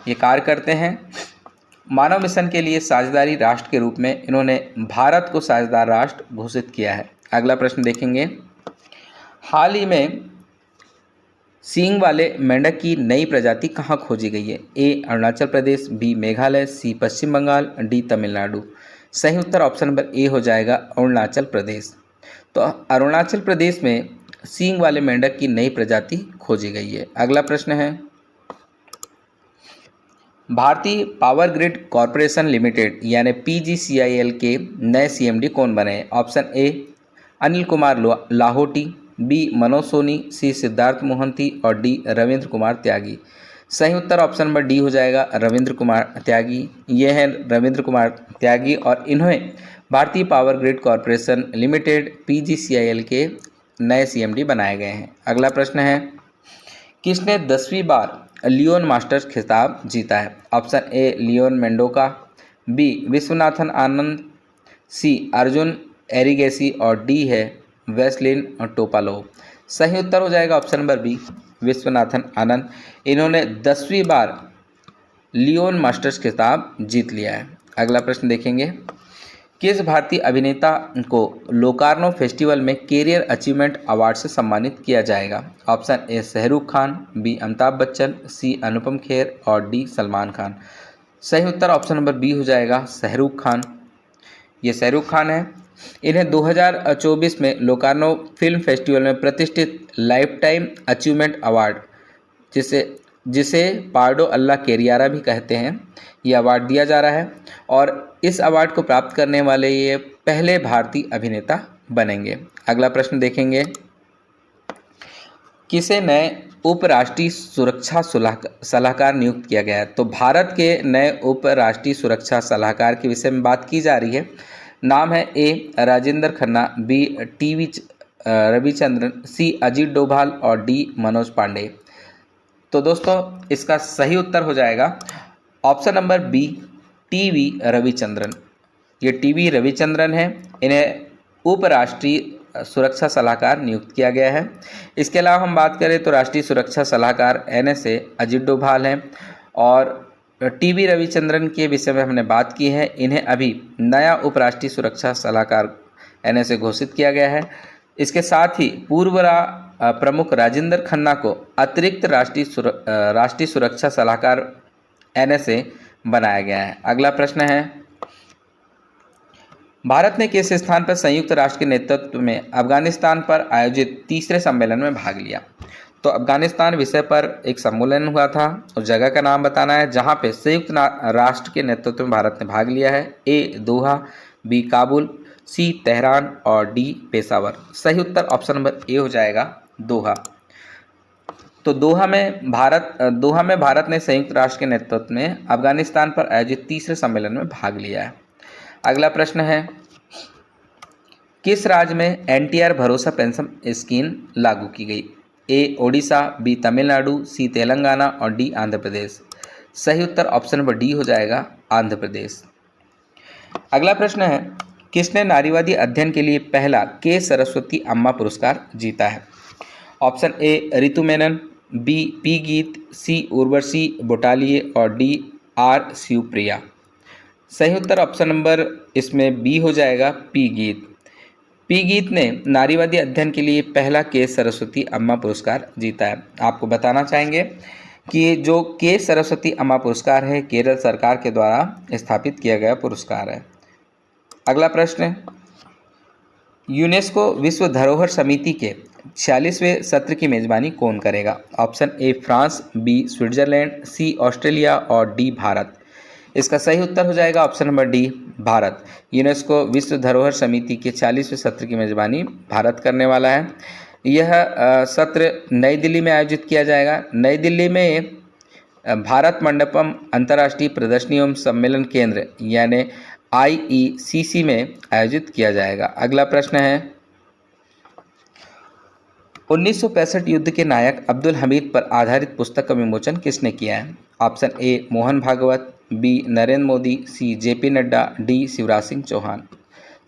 A: ये कार्य करते हैं। मानव मिशन के लिए साझेदारी राष्ट्र के रूप में इन्होंने भारत को साझेदार राष्ट्र घोषित किया है। अगला प्रश्न देखेंगे, हाल ही में सींग वाले मेंढक की नई प्रजाति कहाँ खोजी गई है? ए अरुणाचल प्रदेश, बी मेघालय, सी पश्चिम बंगाल, डी तमिलनाडु। सही उत्तर ऑप्शन नंबर ए हो जाएगा अरुणाचल प्रदेश। तो अरुणाचल प्रदेश में सींग वाले मेंढक की नई प्रजाति खोजी गई है। अगला प्रश्न है, भारतीय पावर ग्रिड कॉरपोरेशन लिमिटेड यानी पीजीसीआईएल के नए सीएमडी कौन बने? Option A Anil Kumar Lahoti, B Manoj Soni, C Siddharth Mohanty और डी रविंद्र कुमार त्यागी। सही उत्तर ऑप्शन नंबर डी हो जाएगा रविंद्र कुमार त्यागी। ये हैं रविंद्र कुमार त्यागी और इन्हें भारतीय power grid corporation limited PGCIL के नए सीएमडी बनाए गए हैं। अगला प्रश्न है, किसने 10वीं बार लियोन मास्टर्स खिताब जीता है? Option A Leon Mendonca, B Viswanathan Anand, C Arjun Erigaisi और डी है वेस्लिन टोपालोव। सही उत्तर हो जाएगा option number B Viswanathan Anand. इन्होंने 10वीं बार लियोन मास्टर्स खिताब जीत लिया है। अगला प्रश्न देखेंगे, किस भारतीय अभिनेता को लोकार्नो फेस्टिवल में कैरियर अचीवमेंट अवार्ड से सम्मानित किया जाएगा? Option A Shahrukh Khan, B Amitabh Bachchan, C Anupam Kher और डी सलमान खान। सही उत्तर ऑप्शन नंबर बी हो जाएगा शाहरुख खान। ये शाहरुख खान है। इन्हें 2024 में लोकार्नो फिल्म फेस्टिवल में प्रतिष्ठित लाइफ टाइम अचीवमेंट अवार्ड जिसे पार्डो अल्ला केरियारा भी कहते हैं, ये अवार्ड दिया जा रहा है और इस अवार्ड को प्राप्त करने वाले ये पहले भारतीय अभिनेता बनेंगे। अगला प्रश्न देखेंगे, किसे नए उपराष्ट्रीय सुरक्षा सलाहकार नियुक्त किया गया है? तो भारत के नए उपराष्ट्रीय सुरक्षा सलाहकार के विषय में बात की जा रही है। नाम है ए राजेंद्र खन्ना, बी टी रविचंद्रन, सी अजीत डोभाल और डी मनोज पांडे। तो दोस्तों इसका सही उत्तर हो जाएगा option number B T Ravichandran. ये टी रविचंद्रन है, इन्हें उपराष्ट्रीय सुरक्षा सलाहकार नियुक्त किया गया है। इसके अलावा हम बात करें तो राष्ट्रीय सुरक्षा सलाहकार NSA अजीत डोभाल हैं और टी रविचंद्रन के विषय में हमने बात की है। इन्हें अभी नया उपराष्ट्रीय सुरक्षा सलाहकार NSA घोषित किया गया है। इसके साथ ही पूर्व प्रमुख राजेंद्र खन्ना को अतिरिक्त राष्ट्रीय सुरक्षा सलाहकार NSA बनाया गया है। अगला प्रश्न है, भारत ने किस स्थान पर संयुक्त राष्ट्र के नेतृत्व में अफगानिस्तान पर आयोजित तीसरे सम्मेलन में भाग लिया? तो अफगानिस्तान विषय पर एक सम्मेलन हुआ था, उस जगह का नाम बताना है जहां पे संयुक्त राष्ट्र के नेतृत्व में भारत ने भाग लिया है। ए दोहा, बी काबुल, सी तेहरान और डी पेशावर। सही उत्तर ऑप्शन नंबर ए हो जाएगा, दोहा। तो दोहा में भारत ने संयुक्त राष्ट्र के नेतृत्व में अफगानिस्तान पर आयोजित तीसरे सम्मेलन में भाग लिया है। अगला प्रश्न है, किस राज्य में एनटीआर भरोसा पेंशन स्कीम लागू की गई? ए ओडिशा, बी तमिलनाडु, सी तेलंगाना और डी आंध्र प्रदेश। सही उत्तर ऑप्शन नंबर डी हो जाएगा, आंध्र प्रदेश। अगला प्रश्न है, किसने नारीवादी अध्ययन के लिए पहला के सरस्वती अम्मा पुरस्कार जीता है? Option A Ritu Menon, B P Geet, C Urvashi Butalia और डी आर शिवप्रिया। सही उत्तर ऑप्शन नंबर इसमें बी हो जाएगा, पी गीत। पी गीत ने नारीवादी अध्ययन के लिए पहला के सरस्वती अम्मा पुरस्कार जीता है। आपको बताना चाहेंगे कि जो के सरस्वती अम्मा पुरस्कार है केरल सरकार के द्वारा स्थापित किया गया पुरस्कार है। अगला प्रश्न, यूनेस्को विश्व धरोहर समिति के 46वें सत्र की मेजबानी कौन करेगा? Option A France, B Switzerland, C Australia और डी भारत। इसका सही उत्तर हो जाएगा option number D, Bharat. UNESCO विश्व धरोहर समिति के 40वें सत्र की मेजबानी भारत करने वाला है। यह सत्र नई दिल्ली में आयोजित किया जाएगा। नई दिल्ली में भारत मंडपम अंतर्राष्ट्रीय प्रदर्शनी एवं सम्मेलन केंद्र यानी IECC में आयोजित किया जाएगा। अगला प्रश्न है, 1965 युद्ध के नायक अब्दुल हमीद पर आधारित पुस्तक का विमोचन किसने किया है? Option A Mohan Bhagwat, B Narendra Modi, C JP Nadda, D Shivraj Singh Chouhan.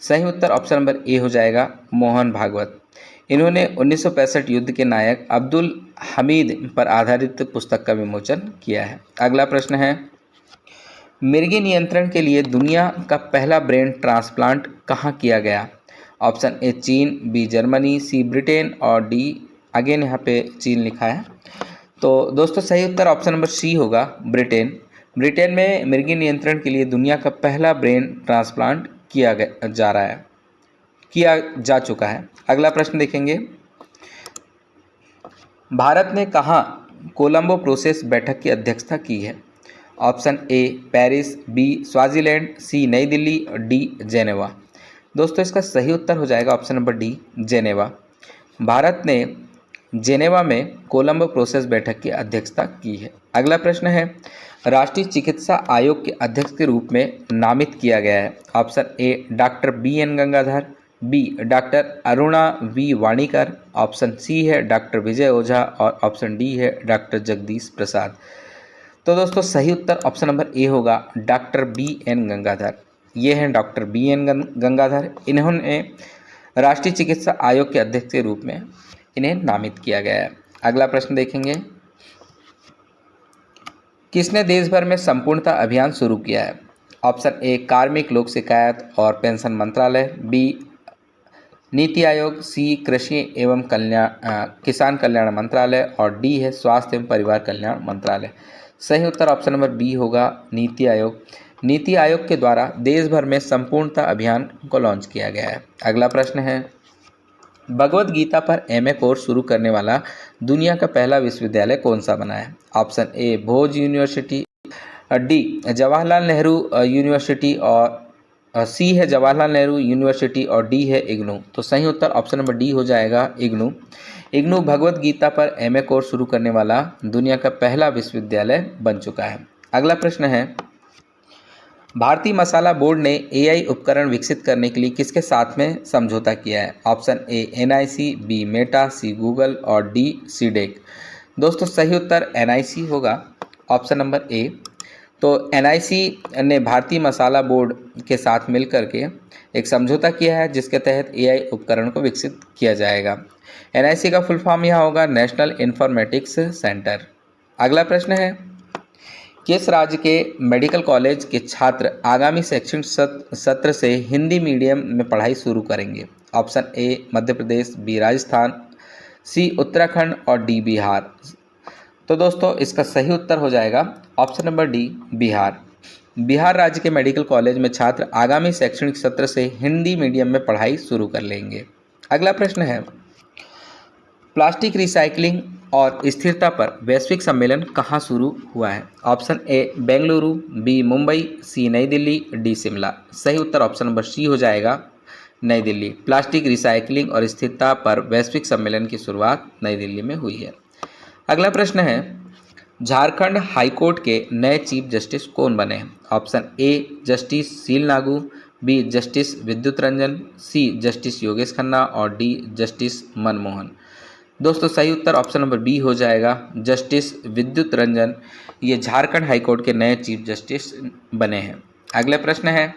A: सही उत्तर ऑप्शन नंबर ए हो जाएगा, मोहन भागवत। इन्होंने 1965 युद्ध के नायक अब्दुल हमीद पर आधारित पुस्तक का विमोचन किया है। अगला प्रश्न है, मिर्गी नियंत्रण के लिए दुनिया का पहला ब्रेन ट्रांसप्लांट कहाँ किया गया? ऑप्शन ए चीन, बी जर्मनी, सी ब्रिटेन और डी अगेन यहाँ पे चीन लिखा है। तो दोस्तों सही उत्तर ऑप्शन नंबर सी होगा, ब्रिटेन। ब्रिटेन में मिर्गी नियंत्रण के लिए दुनिया का पहला ब्रेन ट्रांसप्लांट किया जा चुका है। अगला प्रश्न देखेंगे, भारत ने कहाँ कोलंबो प्रोसेस बैठक की अध्यक्षता की है? Option A Paris, B Swaziland, C New Delhi और डी जेनेवा। दोस्तों इसका सही उत्तर हो जाएगा option number D, Geneva. Bharat ने जेनेवा में कोलंबो प्रोसेस बैठक की अध्यक्षता की है। अगला प्रश्न है, राष्ट्रीय चिकित्सा आयोग के अध्यक्ष के रूप में नामित किया गया है। Option A doctor BN Gangadhar, B doctor Aruna V Vanikar, option C है डॉक्टर विजय ओझा और ऑप्शन डी है डॉक्टर जगदीश प्रसाद। तो दोस्तों सही उत्तर ऑप्शन नंबर ए होगा, डॉक्टर BN गंगाधर। ये हैं डॉक्टर BN गंगाधर। इन्होंने राष्ट्रीय चिकित्सा आयोग के अध्यक्ष के रूप में इन्हें नामित किया गया है। अगला प्रश्न देखेंगे, किसने देश भर में संपूर्णता अभियान शुरू किया है? ऑप्शन ए कार्मिक लोक शिकायत और पेंशन मंत्रालय, बी नीति आयोग, सी कृषि एवं किसान कल्याण मंत्रालय और डी है स्वास्थ्य एवं परिवार कल्याण मंत्रालय। सही उत्तर ऑप्शन नंबर बी होगा, नीति आयोग। नीति आयोग के द्वारा देश भर में संपूर्णता अभियान को लॉन्च किया गया है। अगला प्रश्न है, भगवद गीता पर MA कोर्स शुरू करने वाला दुनिया का पहला विश्वविद्यालय कौन सा बना है? ऑप्शन ए भोज university, D Jawaharlal Nehru university और सी है जवाहरलाल नेहरू यूनिवर्सिटी और डी है इग्नू। तो सही उत्तर ऑप्शन नंबर डी हो जाएगा, इग्नू। इग्नू भगवद गीता पर MA कोर्स शुरू करने वाला दुनिया का पहला विश्वविद्यालय बन चुका है। अगला प्रश्न है, भारतीय मसाला बोर्ड ने AI उपकरण विकसित करने के लिए किसके साथ में समझौता किया है? Option A NIC, B Meta, C Google और डी सीडेक। दोस्तों सही उत्तर NIC होगा, ऑप्शन नंबर ए। तो NIC ने भारतीय मसाला बोर्ड के साथ मिलकर के एक समझौता किया है जिसके तहत AI उपकरण को विकसित किया जाएगा। NIC का फुल फॉर्म यहाँ होगा नेशनल इंफॉर्मेटिक्स सेंटर। अगला प्रश्न है, किस राज्य के मेडिकल कॉलेज के छात्र आगामी शैक्षणिक सत्र से हिंदी मीडियम में पढ़ाई शुरू करेंगे? Option A Madhya Pradesh, B Rajasthan, C Uttarakhand और डी बिहार। तो दोस्तों इसका सही उत्तर हो जाएगा option number D, Bihar. Bihar राज्य के मेडिकल कॉलेज में छात्र आगामी शैक्षणिक सत्र से हिंदी मीडियम में पढ़ाई शुरू कर लेंगे। अगला प्रश्न है, प्लास्टिक रिसाइकलिंग और स्थिरता पर वैश्विक सम्मेलन कहाँ शुरू हुआ है? Option A Bengaluru, B Mumbai, C New Delhi, D Shimla. सही उत्तर ऑप्शन नंबर सी हो जाएगा, नई दिल्ली। प्लास्टिक रिसाइकलिंग और स्थिरता पर वैश्विक सम्मेलन की शुरुआत नई दिल्ली में हुई है। अगला प्रश्न है, झारखंड हाईकोर्ट के नए चीफ जस्टिस कौन बने हैं? Option A justice Sheel Nagu, B justice Vidyut Ranjan, C justice Yogesh Khanna और डी जस्टिस मनमोहन। दोस्तों सही उत्तर ऑप्शन नंबर बी हो जाएगा, जस्टिस विद्युत रंजन। ये झारखंड हाईकोर्ट के नए चीफ जस्टिस बने हैं। अगला प्रश्न है,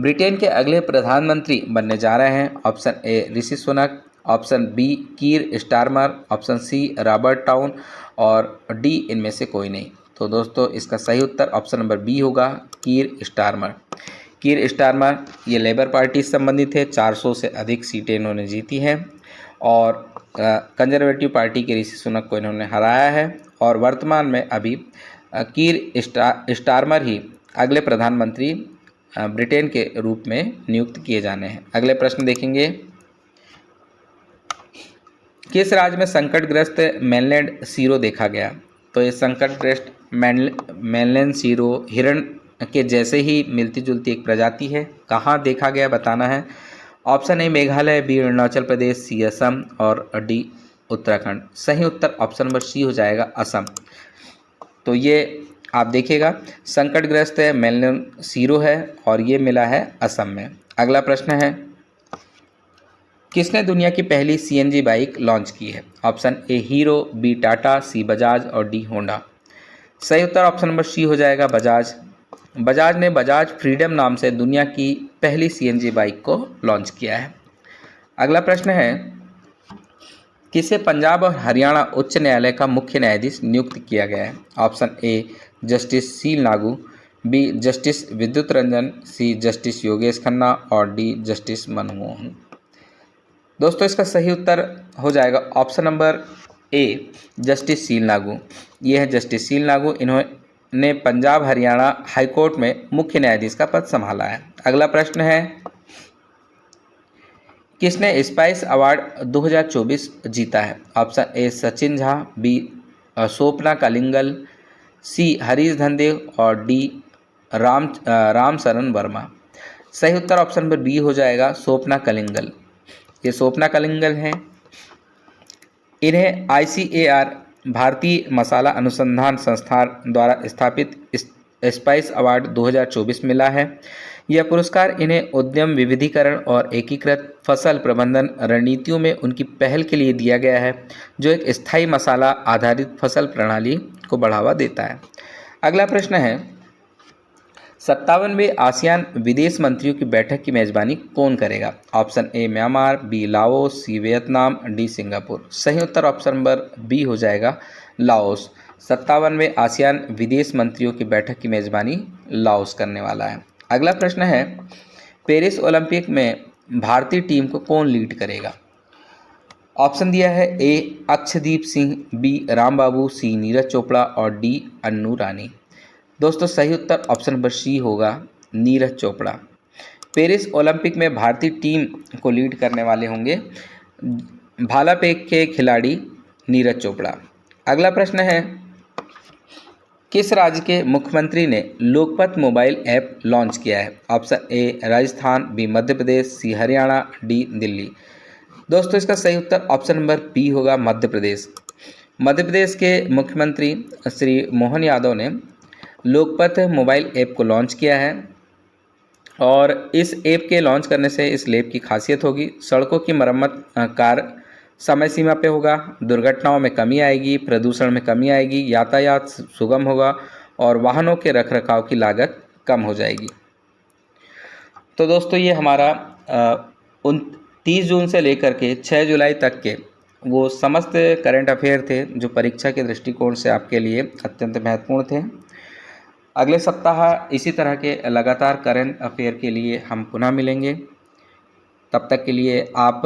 A: ब्रिटेन के अगले प्रधानमंत्री बनने जा रहे हैं? Option A Rishi Sunak, option B Keir Starmer, option C Robert Town और डी इनमें से कोई नहीं। तो दोस्तों इसका सही उत्तर ऑप्शन नंबर बी होगा, कीर स्टारमर। कीर स्टारमर ये लेबर पार्टी से संबंधित है, 400 से अधिक सीटें इन्होंने जीती हैं और कंजर्वेटिव पार्टी के ऋषि सुनक को इन्होंने हराया है और वर्तमान में अभी कीर स्टारमर ही अगले प्रधानमंत्री ब्रिटेन के रूप में नियुक्त किए जाने हैं। अगले प्रश्न देखेंगे, किस राज्य में संकटग्रस्त मेनलैंड सीरो देखा गया? तो ये संकटग्रस्त मेनलैंड सीरो हिरण के जैसे ही मिलती जुलती एक प्रजाति है। कहाँ देखा गया बताना है। Option A Meghalaya, B Arunachal Pradesh, C Assam और डी उत्तराखंड। सही उत्तर ऑप्शन नंबर सी हो जाएगा, असम। तो ये आप देखिएगा संकटग्रस्त मेनलैंड सीरो है और ये मिला है असम में। अगला प्रश्न है, किसने दुनिया की पहली सीएनजी बाइक लॉन्च की है? Option A Hero, B Tata, C Bajaj और डी होंडा। सही उत्तर ऑप्शन नंबर सी हो जाएगा, बजाज। बजाज ने बजाज फ्रीडम नाम से दुनिया की पहली सीएनजी बाइक को लॉन्च किया है। अगला प्रश्न है, किसे पंजाब और हरियाणा उच्च न्यायालय का मुख्य न्यायाधीश नियुक्त किया गया है? Option A justice Sheel Nagu, B justice Vidyut Ranjan, C justice Yogesh Khanna और डी जस्टिस मनमोहन। दोस्तों इसका सही उत्तर हो जाएगा ऑप्शन नंबर ए जस्टिस सील नागू। ये है जस्टिस सील नागू, इन्होंने पंजाब हरियाणा हाईकोर्ट में मुख्य न्यायाधीश का पद संभाला है। अगला प्रश्न है, किसने स्पाइस अवार्ड 2024 जीता है? Option A Sachin Jha, B Swapna Kalingal, C Harish Dhandev और डी राम शरण वर्मा। सही उत्तर ऑप्शन नंबर बी हो जाएगा, स्वप्ना कलिंगल। ये स्वप्ना कलिंगल हैं। इन्हें ICAR भारतीय मसाला अनुसंधान संस्थान द्वारा स्थापित स्पाइस अवार्ड 2024 मिला है। यह पुरस्कार इन्हें उद्यम विविधीकरण और एकीकृत फसल प्रबंधन रणनीतियों में उनकी पहल के लिए दिया गया है, जो एक स्थायी मसाला आधारित फसल प्रणाली को बढ़ावा देता है। अगला प्रश्न है, 57वें आसियान विदेश मंत्रियों की बैठक की मेजबानी कौन करेगा? Option A Myanmar, B Laos, C Vietnam, D Singapore. सही उत्तर ऑप्शन नंबर बी हो जाएगा, लाओस। 57वें आसियान विदेश मंत्रियों की बैठक की मेजबानी लाओस करने वाला है। अगला प्रश्न है, पेरिस ओलंपिक में भारतीय टीम को कौन लीड करेगा? ऑप्शन दिया है ए अक्षदीप सिंह, बी रामबाबू, सी नीरज चोपड़ा और डी अन्नू रानी। दोस्तों सही उत्तर ऑप्शन नंबर सी होगा, नीरज चोपड़ा। पेरिस ओलंपिक में भारतीय टीम को लीड करने वाले होंगे भाला फेंक के खिलाड़ी नीरज चोपड़ा। अगला प्रश्न है, किस राज्य के मुख्यमंत्री ने लोकपथ मोबाइल ऐप लॉन्च किया है? Option A Rajasthan, B Madhya Pradesh, C Haryana, D Delhi. दोस्तों इसका सही उत्तर ऑप्शन नंबर बी होगा, मध्य प्रदेश। मध्य प्रदेश के मुख्यमंत्री श्री मोहन यादव ने लोकपथ मोबाइल ऐप को लॉन्च किया है और इस ऐप के लॉन्च करने से इस ऐप की खासियत होगी, सड़कों की मरम्मत कार्य समय सीमा पे होगा, दुर्घटनाओं में कमी आएगी, प्रदूषण में कमी आएगी, यातायात सुगम होगा और वाहनों के रखरखाव की लागत कम हो जाएगी। तो दोस्तों ये हमारा 30 जून से लेकर के 6 जुलाई तक के वो समस्त करंट अफेयर थे जो परीक्षा के दृष्टिकोण से आपके लिए अत्यंत महत्वपूर्ण थे। अगले सप्ताह इसी तरह के लगातार करंट अफेयर के लिए हम पुनः मिलेंगे। तब तक के लिए आप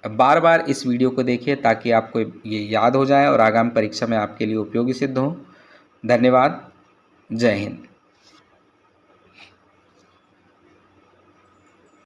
A: बार बार इस वीडियो को देखिए ताकि आपको ये याद हो जाए और आगामी परीक्षा में आपके लिए उपयोगी सिद्ध हो। धन्यवाद। जय हिंद।